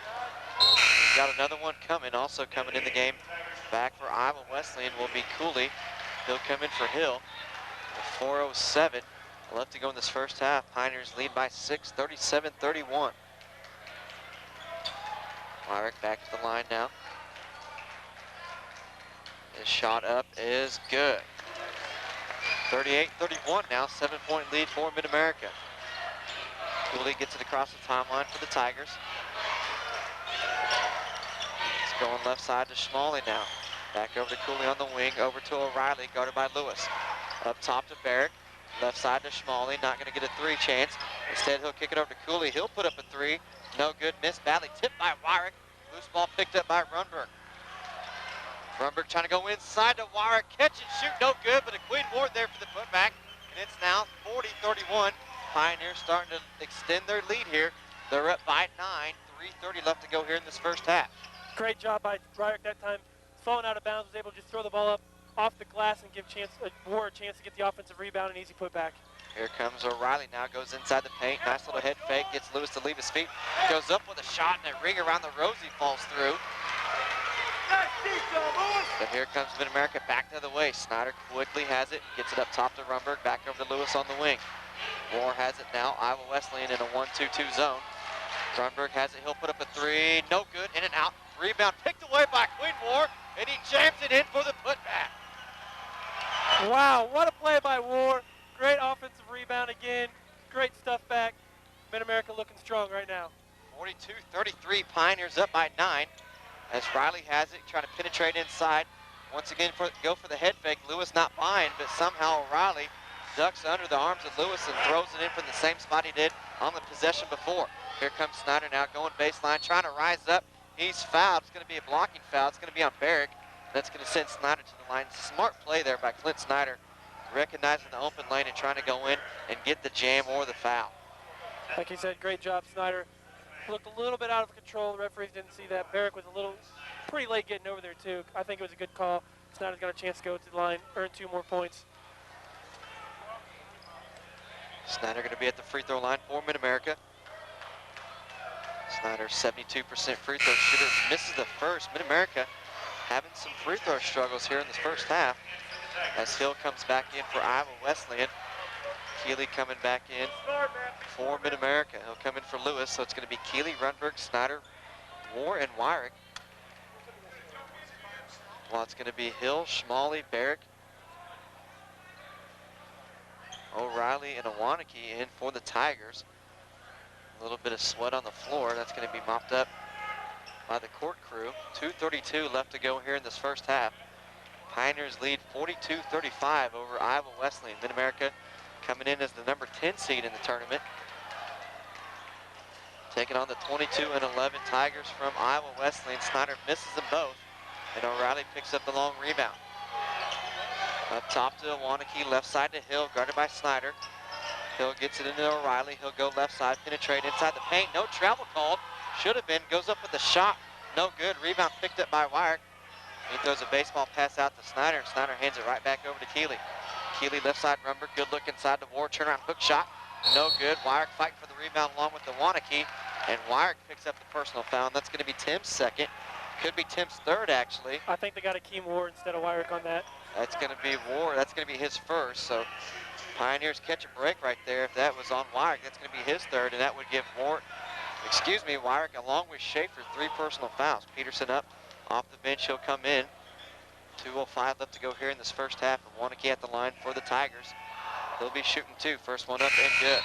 He's got another one coming. Also coming in the game back for Iowa Wesleyan will be Cooley. He'll come in for Hill. 4:07 left to go in this first half. Pioneers lead by 6, 37-31. Wyrick back to the line now. His shot up is good. 38-31 now, 7-point lead for Mid-America. Cooley gets it across the timeline for the Tigers. It's going left side to Schmalley now. Back over to Cooley on the wing, over to O'Reilly, guarded by Lewis. Up top to Barrick, left side to Schmalley, not gonna get a 3 chance. Instead, he'll kick it over to Cooley. He'll put up a 3, no good, missed badly, tipped by Wyrick. Loose ball picked up by Runberg. Runberg trying to go inside to Wyrick, catch and shoot, no good, but a Queen Ward there for the putback, and it's now 40-31. Pioneers starting to extend their lead here. They're up by 9, 3:30 left to go here in this first half. Great job by Wyrick that time. Falling out of bounds, was able to just throw the ball up off the glass and give Ward a chance to get the offensive rebound and easy putback. Here comes O'Reilly now, goes inside the paint, nice little head fake, gets Lewis to leave his feet, goes up with a shot and a ring around the rosy falls through. But here comes Mid-America back the other way. Snyder quickly has it, gets it up top to Runberg, back over to Lewis on the wing. Moore has it now, Iowa Wesleyan in a 1-2-2 zone. Runberg has it, he'll put up a 3, no good, in and out. Rebound picked away by Queen Moore, and he jams it in for the putback. Wow, what a play by Ward. Great offensive rebound again. Great stuff back. Mid-America looking strong right now. 42-33, Pioneers up by 9. As Riley has it, trying to penetrate inside. Once again, go for the head fake. Lewis not buying, but somehow O'Reilly ducks under the arms of Lewis and throws it in from the same spot he did on the possession before. Here comes Snyder now, going baseline, trying to rise up. He's fouled. It's going to be a blocking foul. It's going to be on Barrick. That's going to send Snyder to the line. Smart play there by Clint Snyder, recognizing the open lane and trying to go in and get the jam or the foul. Like he said, great job, Snyder. Looked a little bit out of control. The referees didn't see that. Barrick was pretty late getting over there too. I think it was a good call. Snyder's got a chance to go to the line, earn 2 more points. Snyder going to be at the free throw line for Mid-America. Snyder, 72% free throw shooter, misses the first. Mid-America having some free throw struggles here in this first half as Hill comes back in for Iowa Wesleyan. Keeley coming back in for Mid-America. He'll come in for Lewis, so it's going to be Keeley, Runberg, Snyder, Moore, and Wyrick. Well, it's going to be Hill, Schmalley, Barrick, O'Reilly, and Awaniki in for the Tigers. A little bit of sweat on the floor. That's going to be mopped up by the court crew. 2:32 left to go here in this first half. Pioneers lead 42-35 over Iowa Wesleyan. Mid-America coming in as the number 10 seed in the tournament. Taking on the 22 and 11 Tigers from Iowa Wesleyan. Snyder misses them both, and O'Reilly picks up the long rebound. Up top to Awaniki, left side to Hill, guarded by Snyder. Hill gets it into O'Reilly. He'll go left side, penetrate inside the paint. No travel called. Should have been. Goes up with a shot. No good. Rebound picked up by Wyrick. He throws a baseball pass out to Snyder, and Snyder hands it right back over to Keeley. Keeley left side Rumber. Good look inside the Ward. Turnaround hook shot. No good. Wyrick fighting for the rebound along with the Awaniki, and Wyrick picks up the personal foul, and that's going to be Tim's second. Could be Tim's third, actually. I think they got a Keem Ward instead of Wyrick on that. That's going to be Ward. That's going to be his first. So Pioneers catch a break right there. If that was on Wyrick, that's going to be his third, and that would give Wyrick along with Schaefer 3 personal fouls. Peterson up off the bench. He'll come in. 2:05 left to go here in this first half. And Awaniki at the line for the Tigers. He'll be shooting 2. First one up and good.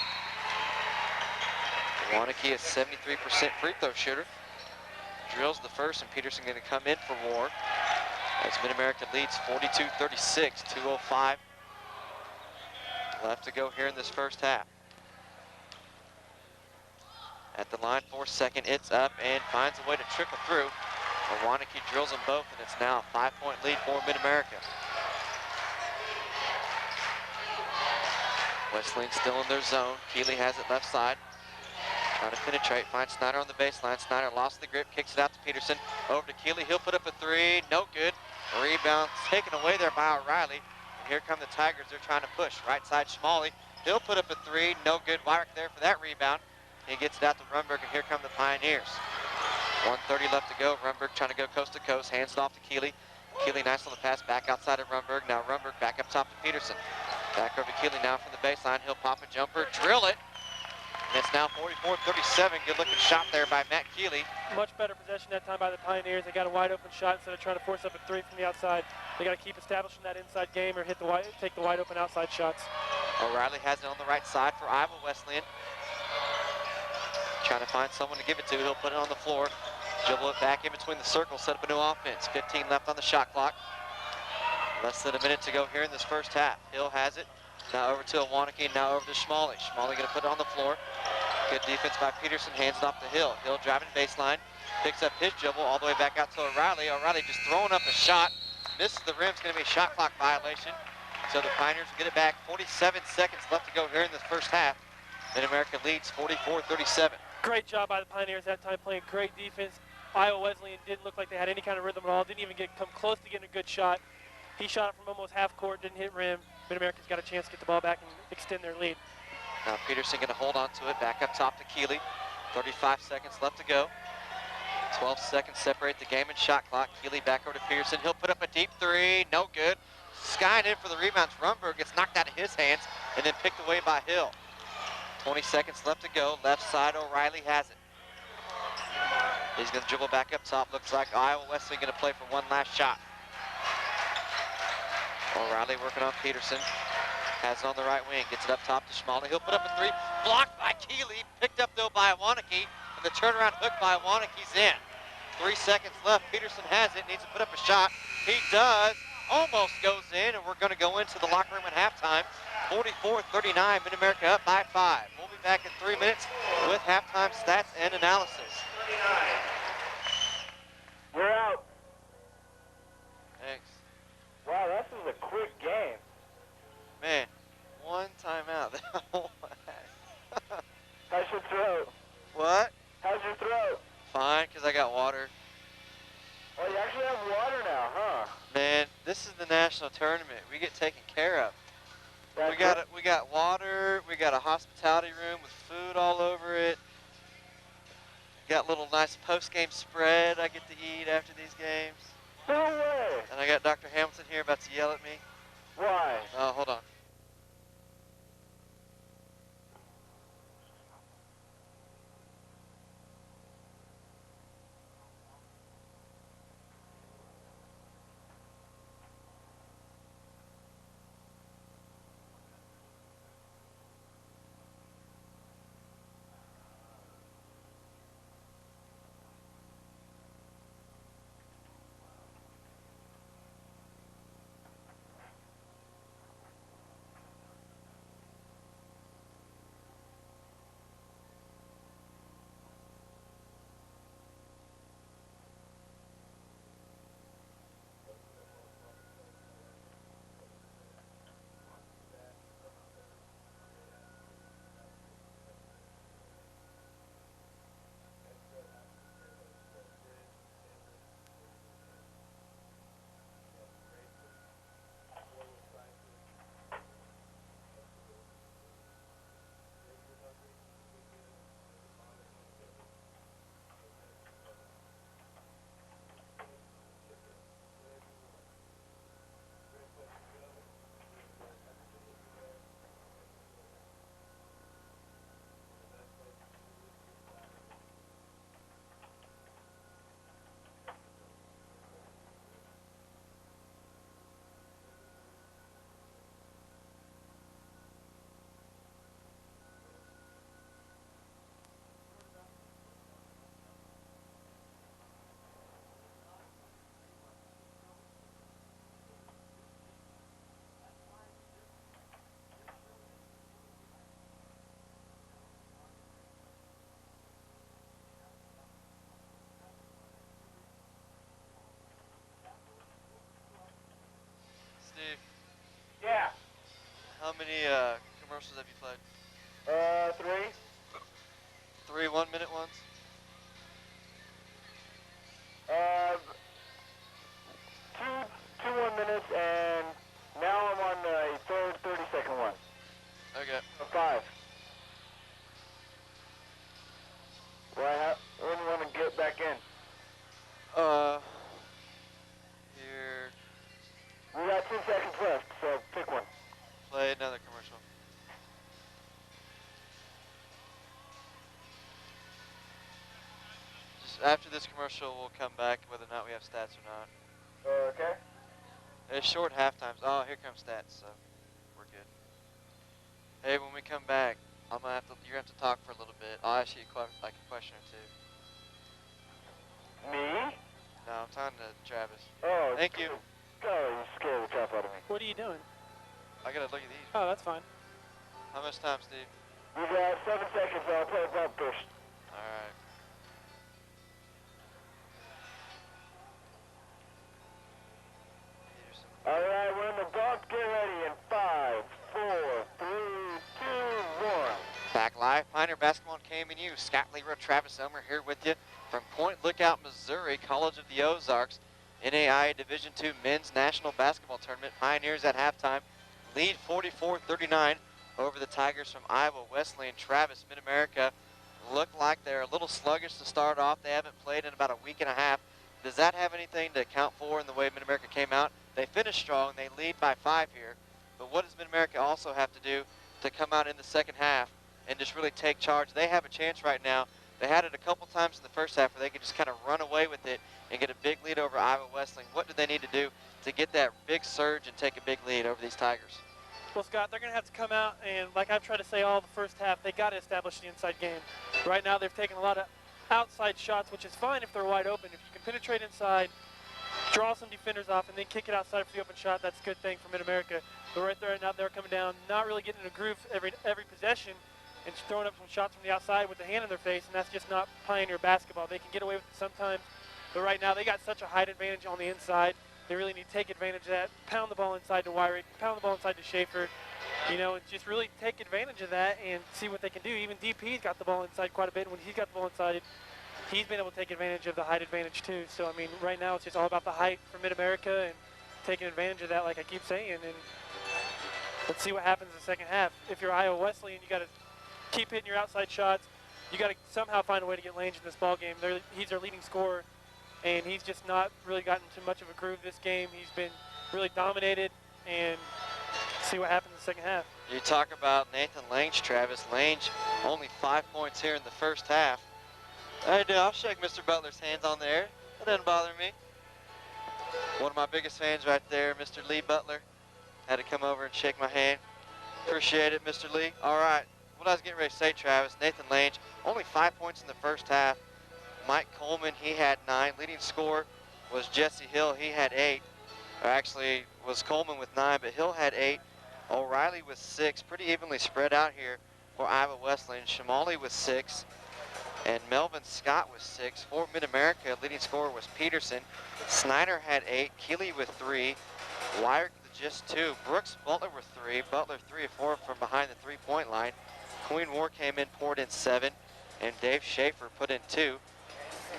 Awaniki is 73% free throw shooter. Drills the first, and Peterson going to come in for Ward. As Mid-America leads 42-36, 2:05 left to go here in this first half. At the line for second, it's up and finds a way to trickle through. Wanakee drills them both, and it's now a 5-point lead for Mid-America. Wesleyan still in their zone. Keeley has it left side. Trying to penetrate, finds Snyder on the baseline. Snyder lost the grip, kicks it out to Peterson. Over to Keeley, he'll put up a three, no good. Rebound taken away there by O'Reilly. And here come the Tigers, they're trying to push. Right side, Schmalley, he'll put up a three, no good. Wyrick there for that rebound. He gets it out to Rumberg, and here come the Pioneers. 1:30 left to go. Rumberg trying to go coast to coast, hands it off to Keeley. Keeley nice on the pass, back outside of Rumberg. Now Rumberg back up top to Peterson. Back over to Keeley now from the baseline. He'll pop a jumper, drill it. And it's now 44-37. Good looking shot there by Matt Keeley. Much better possession that time by the Pioneers. They got a wide open shot instead of trying to force up a three from the outside. They got to keep establishing that inside game or take the wide open outside shots. O'Reilly has it on the right side for Iowa Wesleyan. Trying to find someone to give it to. He'll put it on the floor. Dribble it back in between the circles, set up a new offense. 15 left on the shot clock. Less than a minute to go here in this first half. Hill has it. Now over to Wanakee, now over to Schmalley. Schmalley gonna put it on the floor. Good defense by Peterson, hands it off to Hill. Hill driving baseline, picks up his dribble all the way back out to O'Reilly. O'Reilly just throwing up a shot. Misses the rim, it's gonna be a shot clock violation. So the Pioneers will get it back. 47 seconds left to go here in this first half. Mid-America leads 44-37. Great job by the Pioneers that time, playing great defense. Iowa Wesleyan didn't look like they had any kind of rhythm at all. Didn't even come close to getting a good shot. He shot it from almost half court, didn't hit rim. Mid-America's got a chance to get the ball back and extend their lead. Now Peterson gonna hold on to it, back up top to Keeley. 35 seconds left to go. 12 seconds separate the game and shot clock. Keeley back over to Peterson. He'll put up a deep three, no good. Skying in for the rebounds. Rumberg gets knocked out of his hands and then picked away by Hill. 20 seconds left to go. Left side, O'Reilly has it. He's gonna dribble back up top. Looks like Iowa Wesleyan gonna play for one last shot. O'Reilly working on Peterson. Has it on the right wing. Gets it up top to Schmalley. He'll put up a three. Blocked by Keeley. Picked up though by Wanakee. And the turnaround hook by Wanakee's in. 3 seconds left. Peterson has it. Needs to put up a shot. He does. Almost goes in. And we're going to go into the locker room at halftime. 44-39. Mid-America up by 5. We'll be back in 3 minutes with halftime stats and analysis. We're out. Thanks. Wow, this is a quick game. Man, one timeout. How's your throat? What? How's your throat? Fine, because I got water. Oh, you actually have water now, huh? Man, this is the national tournament. We get taken care of. That's We got water. We got a hospitality room with food all over it. Got little nice post-game spread I get to eat after these games. No way. And I got Dr. Hamilton here about to yell at me. Why? Oh, hold on. many commercials have you played? 3. 3 1-minute ones? Two 1 minutes, and now I'm on a third 30-second one. Okay. 5. When do you want to get back in? Here, We got 2 seconds left, so pick one. play another commercial. Just after this commercial, we'll come back whether or not we have stats or not. Okay. It's short half times. Oh, here comes stats, so we're good. Hey, when we come back, you're gonna have to talk for a little bit. I'll ask you like a question or two. Me? No, I'm talking to Travis. Oh. Thank you. God, you scared the crap out of me. What are you doing? I gotta look at these. Oh, that's fine. How much time, Steve? We got 7 seconds, I'll play a bump first. All right. All right, we're in the bump. Get ready in 5, 4, 3, 2, 1. Back live, Pioneer Basketball and KMNU. Scott Leroy, Travis Elmer here with you from Point Lookout, Missouri, College of the Ozarks, NAIA Division II Men's National Basketball Tournament. Pioneers at halftime lead 44-39 over the Tigers from Iowa. Wesley and Travis, Mid-America, look like they're a little sluggish to start off. They haven't played in about a week and a half. Does that have anything to account for in the way Mid-America came out? They finished strong. They lead by 5 here. But what does Mid-America also have to do to come out in the second half and just really take charge? They have a chance right now. They had it a couple times in the first half where they could just kind of run away with it and get a big lead over Iowa Wesleyan. What do they need to do to get that big surge and take a big lead over these Tigers? Well, Scott, they're going to have to come out and, like I've tried to say all the first half, they got to establish the inside game. Right now, they've taken a lot of outside shots, which is fine if they're wide open. If you can penetrate inside, draw some defenders off, and then kick it outside for the open shot, that's a good thing for Mid-America. But right there, now they're coming down, not really getting in a groove every possession, and just throwing up some shots from the outside with the hand in their face, and that's just not Pioneer basketball. They can get away with it sometimes, but right now they got such a height advantage on the inside. They really need to take advantage of that, pound the ball inside to Wyrick, pound the ball inside to Schaefer, you know, and just really take advantage of that and see what they can do. Even DP's got the ball inside quite a bit. When he's got the ball inside, he's been able to take advantage of the height advantage too. So, I mean, right now it's just all about the height for Mid-America and taking advantage of that, like I keep saying. And let's see what happens in the second half. If you're Iowa Wesleyan, you got to keep hitting your outside shots. You got to somehow find a way to get Lange in this ball game. He's their leading scorer, and he's just not really gotten too much of a groove this game. He's been really dominated, and see what happens in the second half. You talk about Nathan Lange, Travis. Lange, only 5 points here in the first half. I do. I'll shake Mr. Butler's hands on there. That doesn't bother me. One of my biggest fans right there, Mr. Lee Butler. Had to come over and shake my hand. Appreciate it, Mr. Lee. All right. What I was getting ready to say, Travis, Nathan Lange, only 5 points in the first half. Mike Coleman, he had 9. Leading scorer was Jesse Hill. He had 8. Or actually, was Coleman with 9, but Hill had 8. O'Reilly with 6. Pretty evenly spread out here for Iowa Wesleyan. Shamali with 6. And Melvin Scott with 6. For Mid-America, leading scorer was Peterson. Snyder had 8. Keeley with 3. Wyrick with just 2. Brooks Butler with 3. Butler 3 of 4 from behind the three-point line. Queen War came in, poured in 7. And Dave Schaefer put in 2.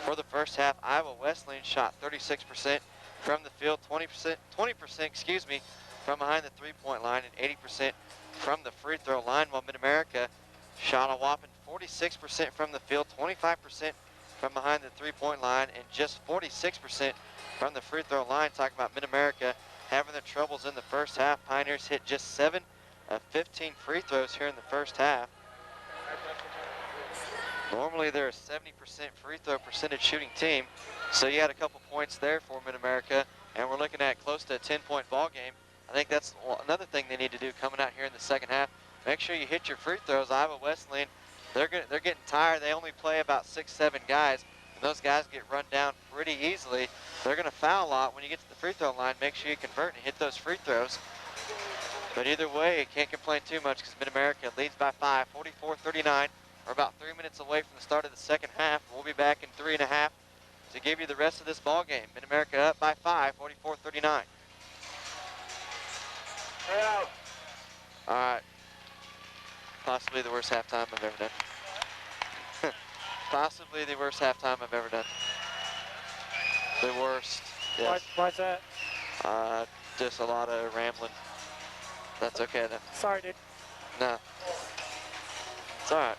For the first half, Iowa Wesleyan shot 36% from the field, 20%, from behind the three-point line, and 80% from the free throw line, while Mid-America shot a whopping 46% from the field, 25% from behind the three-point line, and just 46% from the free throw line. Talking about Mid-America having their troubles in the first half. Pioneers hit just 7 of 15 free throws here in the first half. Normally they're a 70% free throw percentage shooting team, so you had a couple points there for Mid-America, and we're looking at close to a 10-point ball game. I think that's another thing they need to do coming out here in the second half. Make sure you hit your free throws. Iowa Wesleyan, they're getting tired. They only play about 6-7 guys, and those guys get run down pretty easily. They're going to foul a lot when you get to the free throw line. Make sure you convert and hit those free throws. But either way, you can't complain too much because Mid-America leads by 5, 44-39. We're about 3 minutes away from the start of the second half. We'll be back in 3.5 to give you the rest of this ball game. Mid-America up by 5, 44-39. Out. All right. Possibly the worst halftime I've ever done. Possibly the worst halftime I've ever done. The worst. Yes. Why's that? Just a lot of rambling. That's okay then. Sorry, dude. No. It's all right.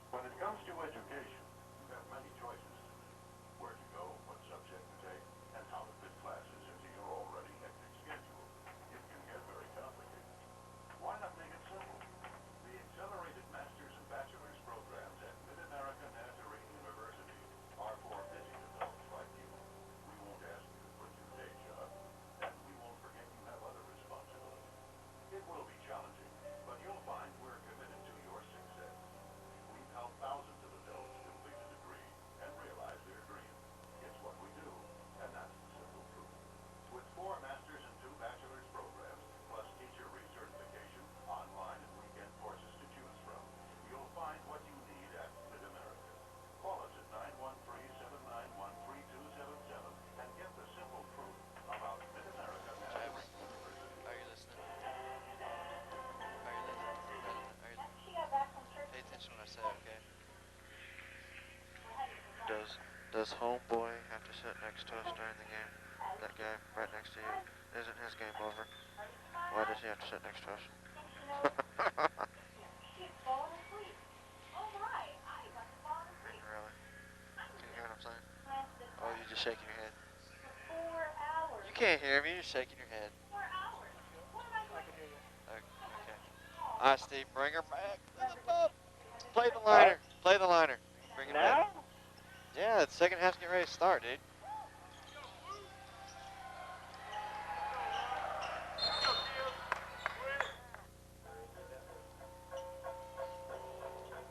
When it comes to education, you have many choices. Where to go, what subject to take, and how to fit classes into your already hectic schedule. It can get very complicated. Why not make it simple? The accelerated master's and bachelor's programs at Mid-America Nazarene University are for busy adults like you. We won't ask you to quit your day job, and we won't forget you have other responsibilities. It will be challenging, but you'll find we're committed to your success. We've helped thousands of adults complete a degree and realize their dream. It's what we do, and that's the simple truth. With 4 master's and 2 bachelor's programs, plus teacher recertification, online and weekend courses to choose from, you'll find what you need at Mid-America. Call us at 913-791-3277 and get the simple truth about Mid-America Nazarene University. Are you listening? Pay attention when I say, okay? Does homeboy have to sit next to us during the game? That guy right next to you? Isn't his game over? Why does he have to sit next to us? Really? Can you hear what I'm saying? Oh, you're just shaking your head. You can't hear me, you're shaking your head. Okay. All right, Steve, bring her back. Play the liner. Play the liner. Bring it back. Yeah, the second half's getting ready to start, dude.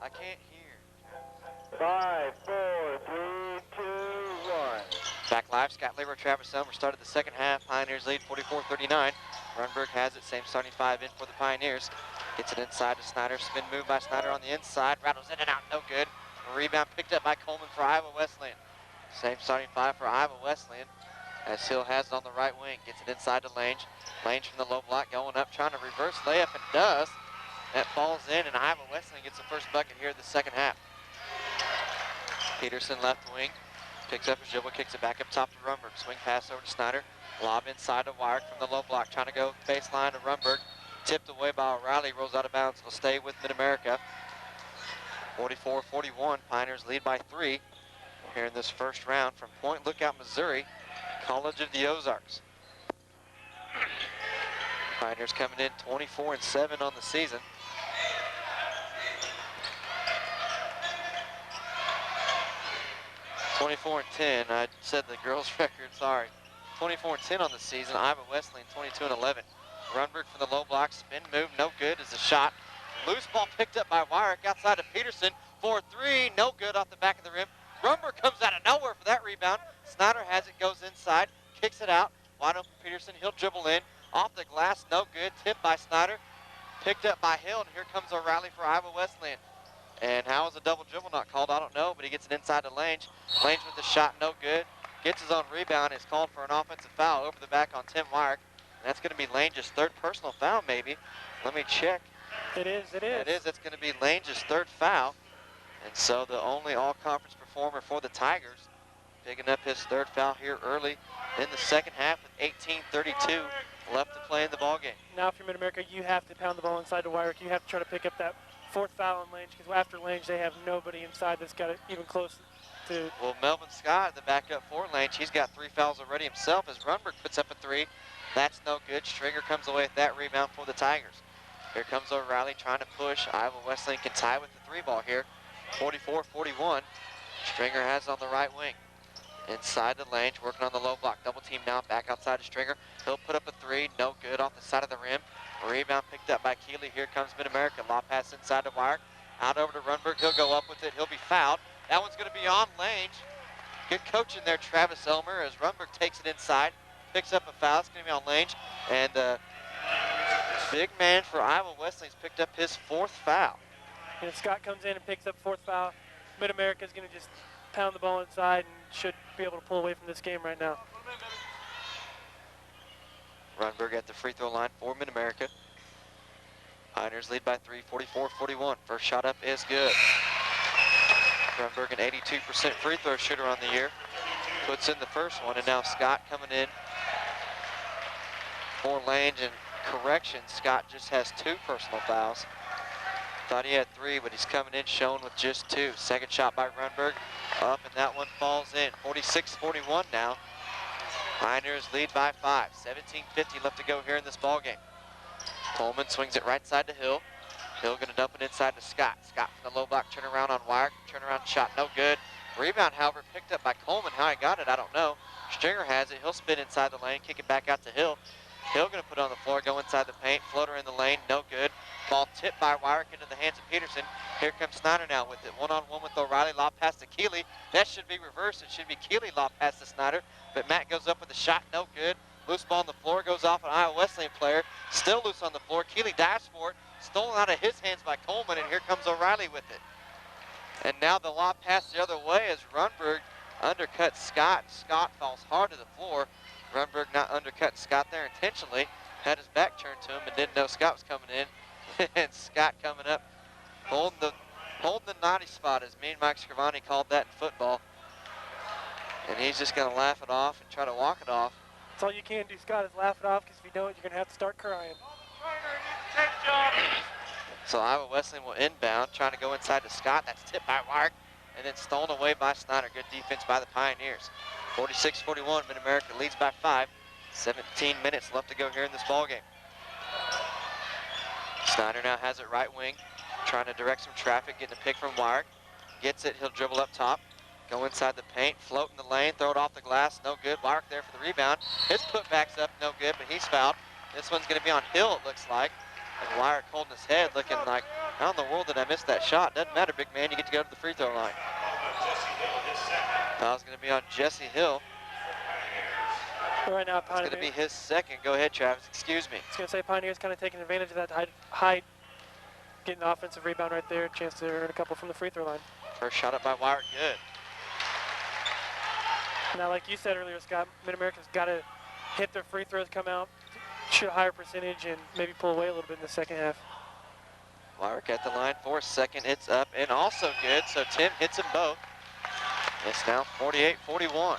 I can't hear. 5, 4, 3, 2, 1. Back live, Scott Labor, Travis Elmer started the second half. Pioneers lead 44-39. Runberg has it, same starting 5 in for the Pioneers. Gets it inside to Snyder. Spin move by Snyder on the inside. Rattles in and out, no good. Rebound picked up by Coleman for Iowa Wesleyan. Same starting 5 for Iowa Wesleyan. As Hill has it on the right wing. Gets it inside to Lange. Lange from the low block going up, trying to reverse layup, and does. That falls in, and Iowa Wesleyan gets the first bucket here in the second half. Peterson left wing. Picks up his dribble, kicks it back up top to Rumberg. Swing pass over to Snyder. Lob inside to Wyrick from the low block. Trying to go baseline to Rumberg. Tipped away by O'Reilly. Rolls out of bounds. Will stay with Mid-America. 44-41. Pioneers lead by 3 here in this first round from Point Lookout, Missouri. College of the Ozarks. Pioneers coming in 24-7 on the season. (24-10). I said the girls' record, sorry. 24-10 on the season. Iowa Wesleyan 22-11. Runberg from the low block, spin move, no good is a shot. Loose ball picked up by Wyrick outside to Peterson for 3, no good off the back of the rim. Rumberg comes out of nowhere for that rebound. Snyder has it, goes inside, kicks it out. Wide open Peterson, he'll dribble in. Off the glass, no good, tipped by Snyder. Picked up by Hill, and here comes O'Reilly for Iowa Wesleyan. And how is a double dribble not called? I don't know, but he gets it inside to Lange. Lange with the shot, no good. Gets his own rebound, is called for an offensive foul over the back on Tim Wyrick. And that's going to be Lange's 3rd personal foul, maybe. Let me check. It is. It is. It's going to be Lange's 3rd foul. And so the only all-conference performer for the Tigers, picking up his 3rd foul here early in the second half with 18:32 left to play in the ballgame. Now, if you're Mid-America, you have to pound the ball inside to Wyrick. You have to try to pick up that 4th foul on Lange, because after Lange, they have nobody inside that's got it even close to. Well, Melvin Scott, the backup for Lange, he's got 3 fouls already himself as Runberg puts up a 3. That's no good. Stringer comes away with that rebound for the Tigers. Here comes O'Reilly trying to push. Iowa Wesleyan can tie with the 3 ball here. 44-41. Stringer has it on the right wing. Inside the lane, working on the low block. Double team now, back outside to Stringer. He'll put up a 3, no good, off the side of the rim. Rebound picked up by Keeley. Here comes Mid-America. Lob pass inside the wire. Out over to Runberg. He'll go up with it. He'll be fouled. That one's going to be on Lange. Good coaching there, Travis Elmer, as Runberg takes it inside. Picks up a foul. It's going to be on Lange. And big man for Iowa Wesleyan's picked up his 4th foul. And if Scott comes in and picks up 4th foul, Mid-America is going to just pound the ball inside and should be able to pull away from this game right now. Runberg at the free throw line for Mid-America. Pioneers lead by 3, 44-41. First shot up is good. Runberg, an 82% free throw shooter on the year. Puts in the first one, and now Scott coming in for Lange. And correction, Scott just has 2 personal fouls. Thought he had 3, but he's coming in showing with just 2. Second shot by Runberg, up, and that one falls in. 46-41 now. Pioneers lead by 5. 17:50 left to go here in this ball game. Coleman swings it right side to Hill. Hill gonna dump it inside to Scott. Scott from the low block, turn around on wire. Turn around shot, no good. Rebound, however, picked up by Coleman. How he got it, I don't know. Stringer has it. He'll spin inside the lane, kick it back out to Hill. Hill gonna put it on the floor, go inside the paint. Floater in the lane, no good. Ball tipped by Wyrick into the hands of Peterson. Here comes Snyder now with it. One-on-one with O'Reilly. Lob pass to Keeley. That should be reversed. It should be Keeley lob pass to Snyder. But Matt goes up with a shot, no good. Loose ball on the floor, goes off an Iowa Wesleyan player. Still loose on the floor. Keeley dives for it. Stolen out of his hands by Coleman, and here comes O'Reilly with it. And now the lob pass the other way as Runberg undercuts Scott. Scott falls hard to the floor. Runberg not undercutting Scott there intentionally. Had his back turned to him and didn't know Scott was coming in. And Scott coming up, holding the naughty spot, as me and Mike Scrivani called that in football. And he's just gonna laugh it off and try to walk it off. That's all you can do, Scott, is laugh it off, because if you don't, you're gonna have to start crying. So Iowa Wesleyan will inbound, trying to go inside to Scott. That's tipped by Wyrick and then stolen away by Snyder. Good defense by the Pioneers. 46-41, Mid-America leads by 5. 17 minutes left to go here in this ball game. Snyder now has it right wing, trying to direct some traffic, getting a pick from Wyrick. Gets it, he'll dribble up top, go inside the paint, float in the lane, throw it off the glass, no good. Wyrick there for the rebound. His putback's up, no good, but he's fouled. This one's gonna be on Hill, it looks like. And Wyrick holding his head, looking like, how in the world did I miss that shot? Doesn't matter, big man, you get to go to the free throw line. Foul's gonna be on Jesse Hill. Right now, It's gonna be his second. Go ahead, Travis, excuse me. I was gonna say Pioneers kind of taking advantage of that height, getting the offensive rebound right there, chance to earn a couple from the free throw line. First shot up by Wyrick, good. Now, like you said earlier, Scott, Mid-America's got to hit their free throws, come out, shoot a higher percentage, and maybe pull away a little bit in the second half. Wyrick at the line for a second. It's up and also good, so Tim hits them both. It's now 48-41.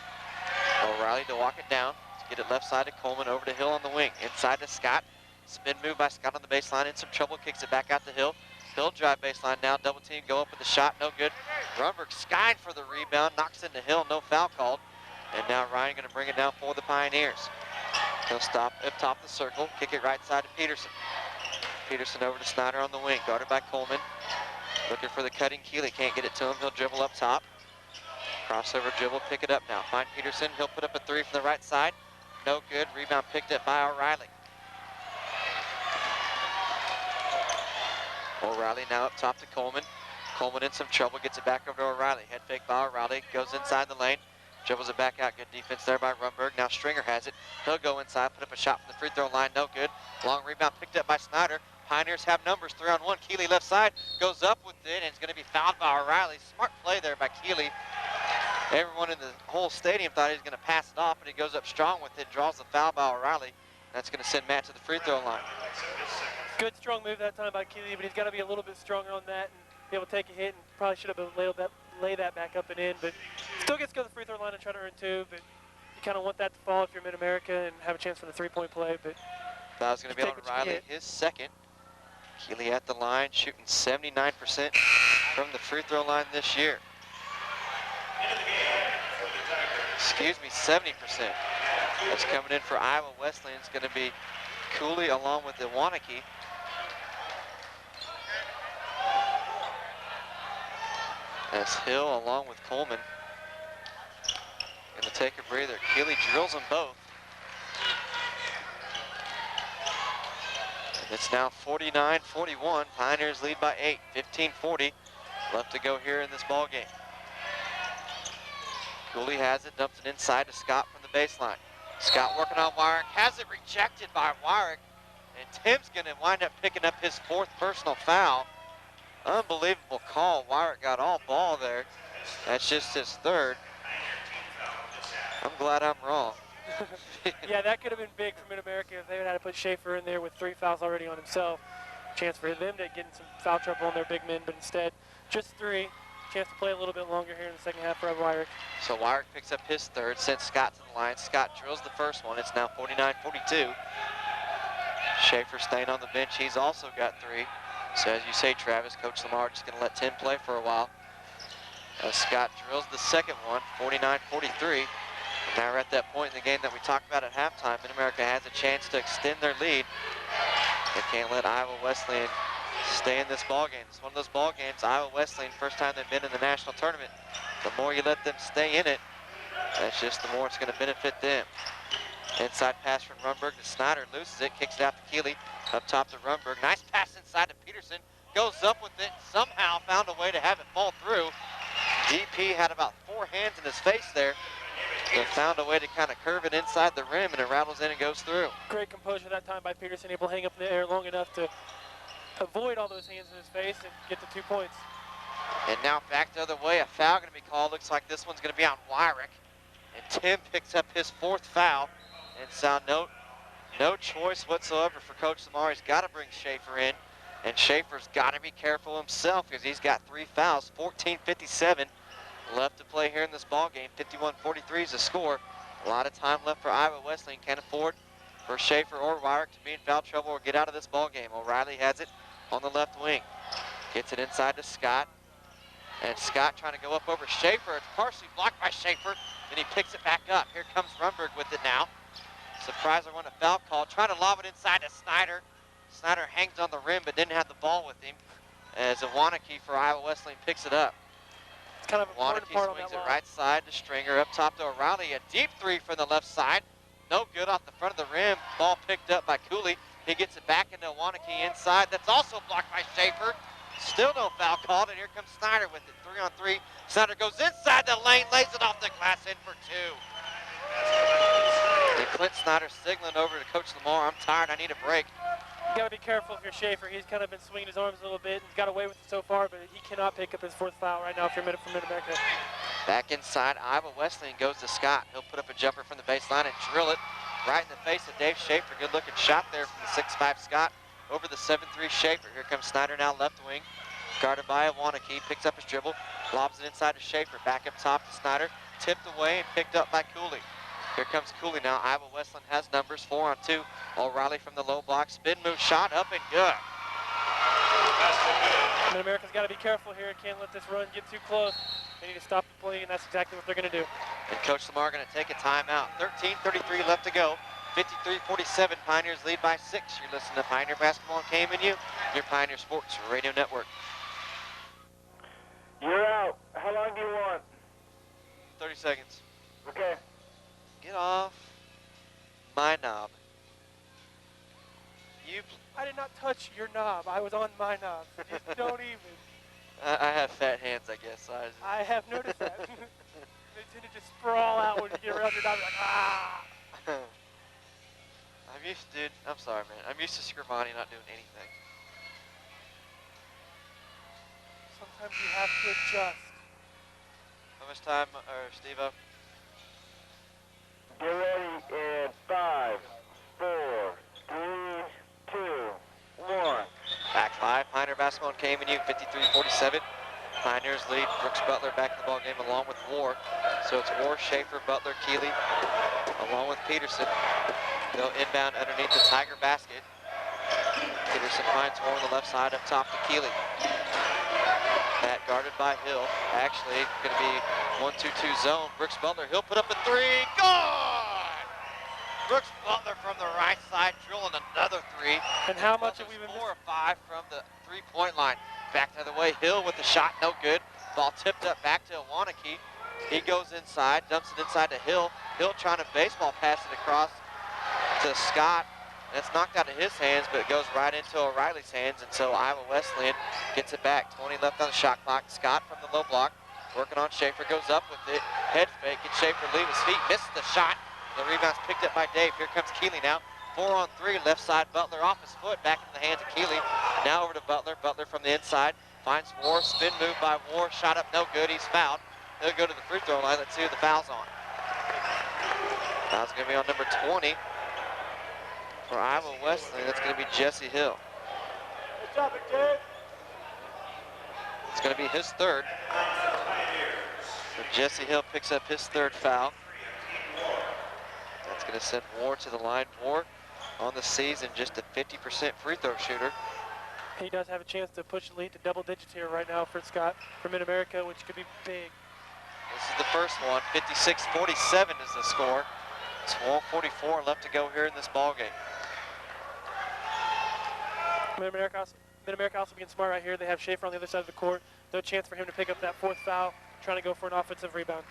O'Reilly to walk it down. Get it left side to Coleman, over to Hill on the wing. Inside to Scott. Spin move by Scott on the baseline. In some trouble, kicks it back out to Hill. Hill drive baseline now, double team, go up with the shot, no good. Runberg skied for the rebound, knocks into Hill, no foul called. And now Ryan gonna bring it down for the Pioneers. He'll stop up top of the circle, kick it right side to Peterson. Peterson over to Snyder on the wing, guarded by Coleman. Looking for the cutting Keeley, can't get it to him, he'll dribble up top. Crossover dribble, pick it up now. Find Peterson, he'll put up a 3 from the right side. No good, rebound picked up by O'Reilly. O'Reilly now up top to Coleman. Coleman in some trouble, gets it back over to O'Reilly. Head fake by O'Reilly, goes inside the lane. Dribbles it back out, good defense there by Runberg. Now Stringer has it. He'll go inside, put up a shot from the free throw line, no good. Long rebound picked up by Snyder. Pioneers have numbers, 3-on-1. Keeley left side, goes up with it, and it's gonna be fouled by O'Reilly. Smart play there by Keeley. Everyone in the whole stadium thought he was gonna pass it off, but he goes up strong with it, draws the foul by O'Reilly. That's gonna send Matt to the free throw line. Good strong move that time by Keeley, but he's gotta be a little bit stronger on that and be able to take a hit, and probably should have been lay that back up and in, but still gets to go to the free throw line and try to earn 2, but you kind of want that to fall if you're Mid-America and have a chance for the 3-point play, but That was gonna be on O'Reilly, his second. Keeley at the line, shooting 79% from the free throw line this year. excuse me, 70%. That's coming in for Iowa Wesleyan. It's going to be Cooley along with Iwaniki. As Hill along with Coleman. Going to take a breather. Keeley drills them both. And it's now 49-41. Pioneers lead by 8, 15-40. Left to go here in this ball game. Cooley has it, dumps it inside to Scott from the baseline. Scott working on Wyrick, has it rejected by Wyrick, and Tim's gonna wind up picking up his 4th personal foul. Unbelievable call. Wyrick got all ball there. That's just his 3rd. I'm glad I'm wrong. Yeah, that could have been big for Mid-America if they had to put Schaefer in there with 3 fouls already on himself. Chance for them to get in some foul trouble on their big men, but instead, just 3. Chance to play a little bit longer here in the second half for Wyrick. So Wyrick picks up his 3rd, sends Scott to the line. Scott drills the first one. It's now 49-42. Schaefer staying on the bench. He's also got 3. So as you say, Travis, Coach Lamar just gonna let Tim play for a while. As Scott drills the second one, 49-43. Now we're at that point in the game that we talked about at halftime. Mid-America has a chance to extend their lead. They can't let Iowa Wesleyan stay in this ball game. It's one of those ball games, Iowa Wesleyan, first time they've been in the national tournament. The more you let them stay in it, that's just the more it's going to benefit them. Inside pass from Runberg to Snyder, loses it, kicks it out to Keeley. Up top to Runberg, nice pass inside to Peterson. Goes up with it, somehow found a way to have it fall through. DP had about 4 hands in his face there. They found a way to kind of curve it inside the rim, and it rattles in and goes through. Great composure that time by Peterson, able to hang up in the air long enough to avoid all those hands in his face and get the 2 points. And now back the other way, a foul going to be called. Looks like this one's going to be on Wyrick. And Tim picks up his 4th foul. And so no choice whatsoever for Coach Lamar. He's got to bring Schaefer in. And Schaefer's got to be careful himself because he's got 3 fouls, 14:57 left to play here in this ball game. 51-43 is the score. A lot of time left for Iowa Wesleyan. Can't afford for Schaefer or Wyrick to be in foul trouble or get out of this ball game. O'Reilly has it on the left wing. Gets it inside to Scott. And Scott trying to go up over Schaefer. It's partially blocked by Schaefer. Then he picks it back up. Here comes Runberg with it now. Surprised there wasn't a foul call. Trying to lob it inside to Snyder. Snyder hangs on the rim but didn't have the ball with him. As Iwaniki for Iowa Wesleyan picks it up. It's kind of an important part on that swings it line. right side to Stringer. Up top to O'Reilly. A deep 3 from the left side. No good off the front of the rim. Ball picked up by Cooley. He gets it back into Iwaniki inside. That's also blocked by Schaefer. Still no foul called, and here comes Snyder with it. 3-on-3. Snyder goes inside the lane, lays it off the glass in for 2. And Clint Snyder signaling over to Coach Lamar. I'm tired, I need a break. You gotta be careful if you're Schaefer. He's kind of been swinging his arms a little bit. He's got away with it so far, but he cannot pick up his 4th foul right now if you're from Mid-America. Back inside, Iowa Wesleyan goes to Scott. He'll put up a jumper from the baseline and drill it right in the face of Dave Schaefer. Good looking shot there from the 6'5" Scott over the 7'3" Schaefer. Here comes Snyder now left wing. Guarded by Iwaniki, picks up his dribble, lobs it inside to Schaefer. Back up top to Snyder, tipped away and picked up by Cooley. Here comes Cooley now. Iowa Wesleyan has numbers, 4-on-2. O'Reilly from the low block, spin move, shot up and good. Mid-America's got to be careful here. Can't let this run get too close. They need to stop the play, and that's exactly what they're going to do. And Coach Lamar going to take a timeout. 13:33 left to go. 53-47, Pioneers lead by 6. You're listening to Pioneer Basketball on KMNU, your Pioneer Sports Radio Network. You're out. How long do you want? 30 seconds. Okay. Get off my knob. I did not touch your knob. I was on my knob. So just don't even. I have fat hands, I guess. I have noticed that. They tend to just sprawl out when you get around your knob. You're like, ah. I'm sorry, man. I'm used to Scrivani not doing anything. Sometimes you have to adjust. How much time, Steve-O? Get ready in 5, 4, 3, 2, 1. Back live, Pioneer Basketball on KMNU, 53-47. Pioneers lead. Brooks Butler back in the ball game along with War. So it's War, Schaefer, Butler, Keeley, along with Peterson. They'll inbound underneath the Tiger basket. Peterson finds War on the left side up top to Keeley. Matt guarded by Hill. Actually, going to be 1-2-2 zone. Brooks Butler, he'll put up a three. Good! Brooks Butler from the right side, drilling another three. And how much have we Butler's been 4 or 5 from the three-point line. Back the other way, Hill with the shot, no good. Ball tipped up back to Wanakee. He goes inside, dumps it inside to Hill. Hill trying to baseball pass it across to Scott. That's knocked out of his hands, but it goes right into O'Reilly's hands, and so Iowa Wesleyan gets it back. 20 left on the shot clock. Scott from the low block, working on Schaefer, goes up with it. Head fake, and Schaefer leave his feet, misses the shot. The rebound's picked up by Dave. Here comes Keeley now. 4 on 3, left side, Butler off his foot, back in the hands of Keeley. Now over to Butler. Butler from the inside, finds War, spin move by War, shot up no good, he's fouled. He'll go to the free throw line. Let's see who the foul's on. Foul's gonna be on number 20 for Iowa Wesleyan. That's gonna be Jesse Hill. Good job, Dave. It's gonna be his third. So Jesse Hill picks up his third foul. That's gonna send War to the line. War on the season, just a 50% free throw shooter. He does have a chance to push the lead to double digits here right now for Scott from Mid-America, which could be big. This is the first one. 56-47 is the score. 12:44 left to go here in this ball game. Mid-America also being smart right here. They have Schaefer on the other side of the court. No chance for him to pick up that fourth foul, trying to go for an offensive rebound.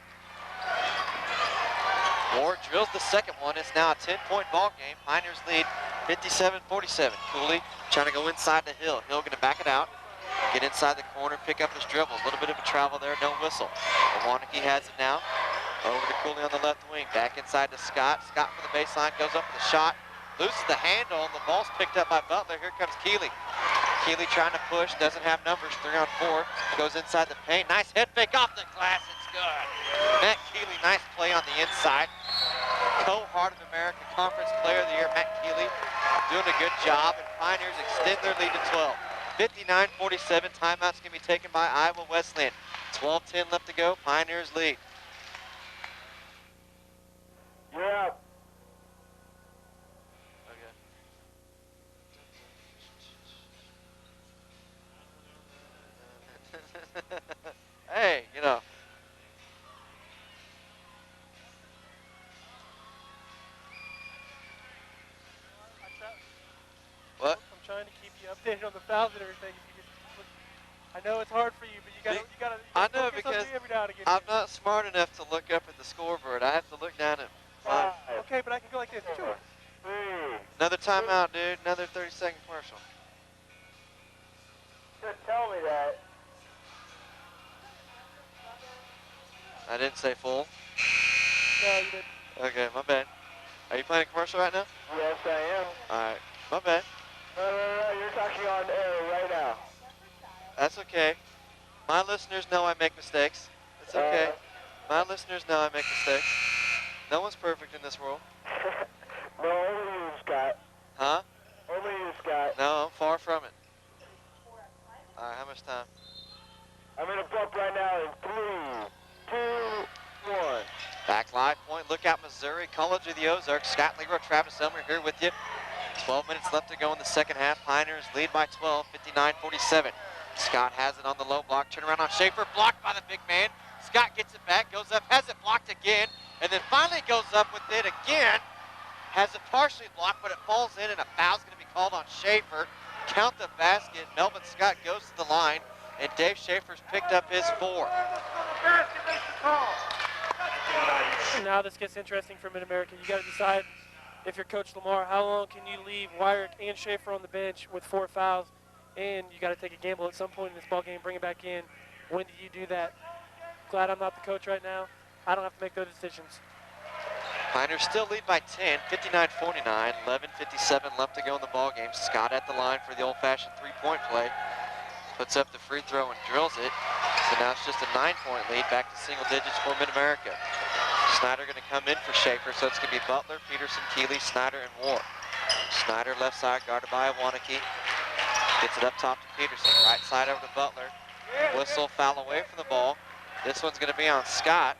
War drills the second one. It's now a 10-point ball game. Pioneers lead 57-47. Cooley trying to go inside the Hill. Hill going to back it out. Get inside the corner, pick up his dribble. A little bit of a travel there, no whistle. Wanakee has it now. Over to Cooley on the left wing. Back inside to Scott. Scott from the baseline goes up with a shot. Loses the handle, and the ball's picked up by Butler. Here comes Keeley. Keeley trying to push, doesn't have numbers. 3 on 4. Goes inside the paint. Nice head fake off the glass. It's good. Matt Keeley, nice play on the inside. Co-Heart of America Conference Player of the Year, Matt Keeley, doing a good job. And Pioneers extend their lead to 12. 59-47, timeout's gonna be taken by Iowa Wesleyan. 12:10 left to go, Pioneers lead. Yeah. Okay. Hey, you know. What? I'm trying to keep you updated on the fouls and everything. I know it's hard for you, but you gotta I know, focus on because me every now and again. I'm not smart enough to look up at the scoreboard. I have to look down at mine. Okay, but I can go like this. Sure. Another timeout, dude. Another 30-second commercial. Just tell me that. I didn't say full. No, you didn't. Okay, my bad. Are you playing a commercial right now? Yes, I am. All right, my bad. No, you're talking on air right now. That's okay. My listeners know I make mistakes. It's okay. My listeners know I make mistakes. No one's perfect in this world. No, only you, Scott. Huh? Only you, Scott. No, I'm far from it. All right, how much time? I'm going to bump right now in 3, 2, 1. Back live point, Lookout, Missouri, College of the Ozarks. Scott Leroy, Travis Elmer here with you. 12 minutes left to go in the second half. Pioneers lead by 12, 59-47. Scott has it on the low block. Turn around on Schaefer, blocked by the big man. Scott gets it back, goes up, has it blocked again, and then finally goes up with it again. Has it partially blocked, but it falls in, and a foul's going to be called on Schaefer. Count the basket. Melvin Scott goes to the line, and Dave Schaefer's picked up his 4. Now this gets interesting for Mid-America. You got to decide, if you're Coach Lamar, how long can you leave Wyrick and Schaefer on the bench with 4 fouls? And you got to take a gamble at some point in this ball game, bring it back in. When do you do that? Glad I'm not the coach right now. I don't have to make those decisions. Pioneers still lead by 10, 59-49, 11:57 left to go in the ball game. Scott at the line for the old-fashioned three-point play. Puts up the free throw and drills it. So now it's just a 9-point lead, back to single digits for Mid-America. Snyder going to come in for Schaefer, so it's going to be Butler, Peterson, Keeley, Snyder, and War. Snyder left side, guarded by Wanakee. Gets it up top to Peterson, right side over to Butler. Whistle, foul away from the ball. This one's going to be on Scott.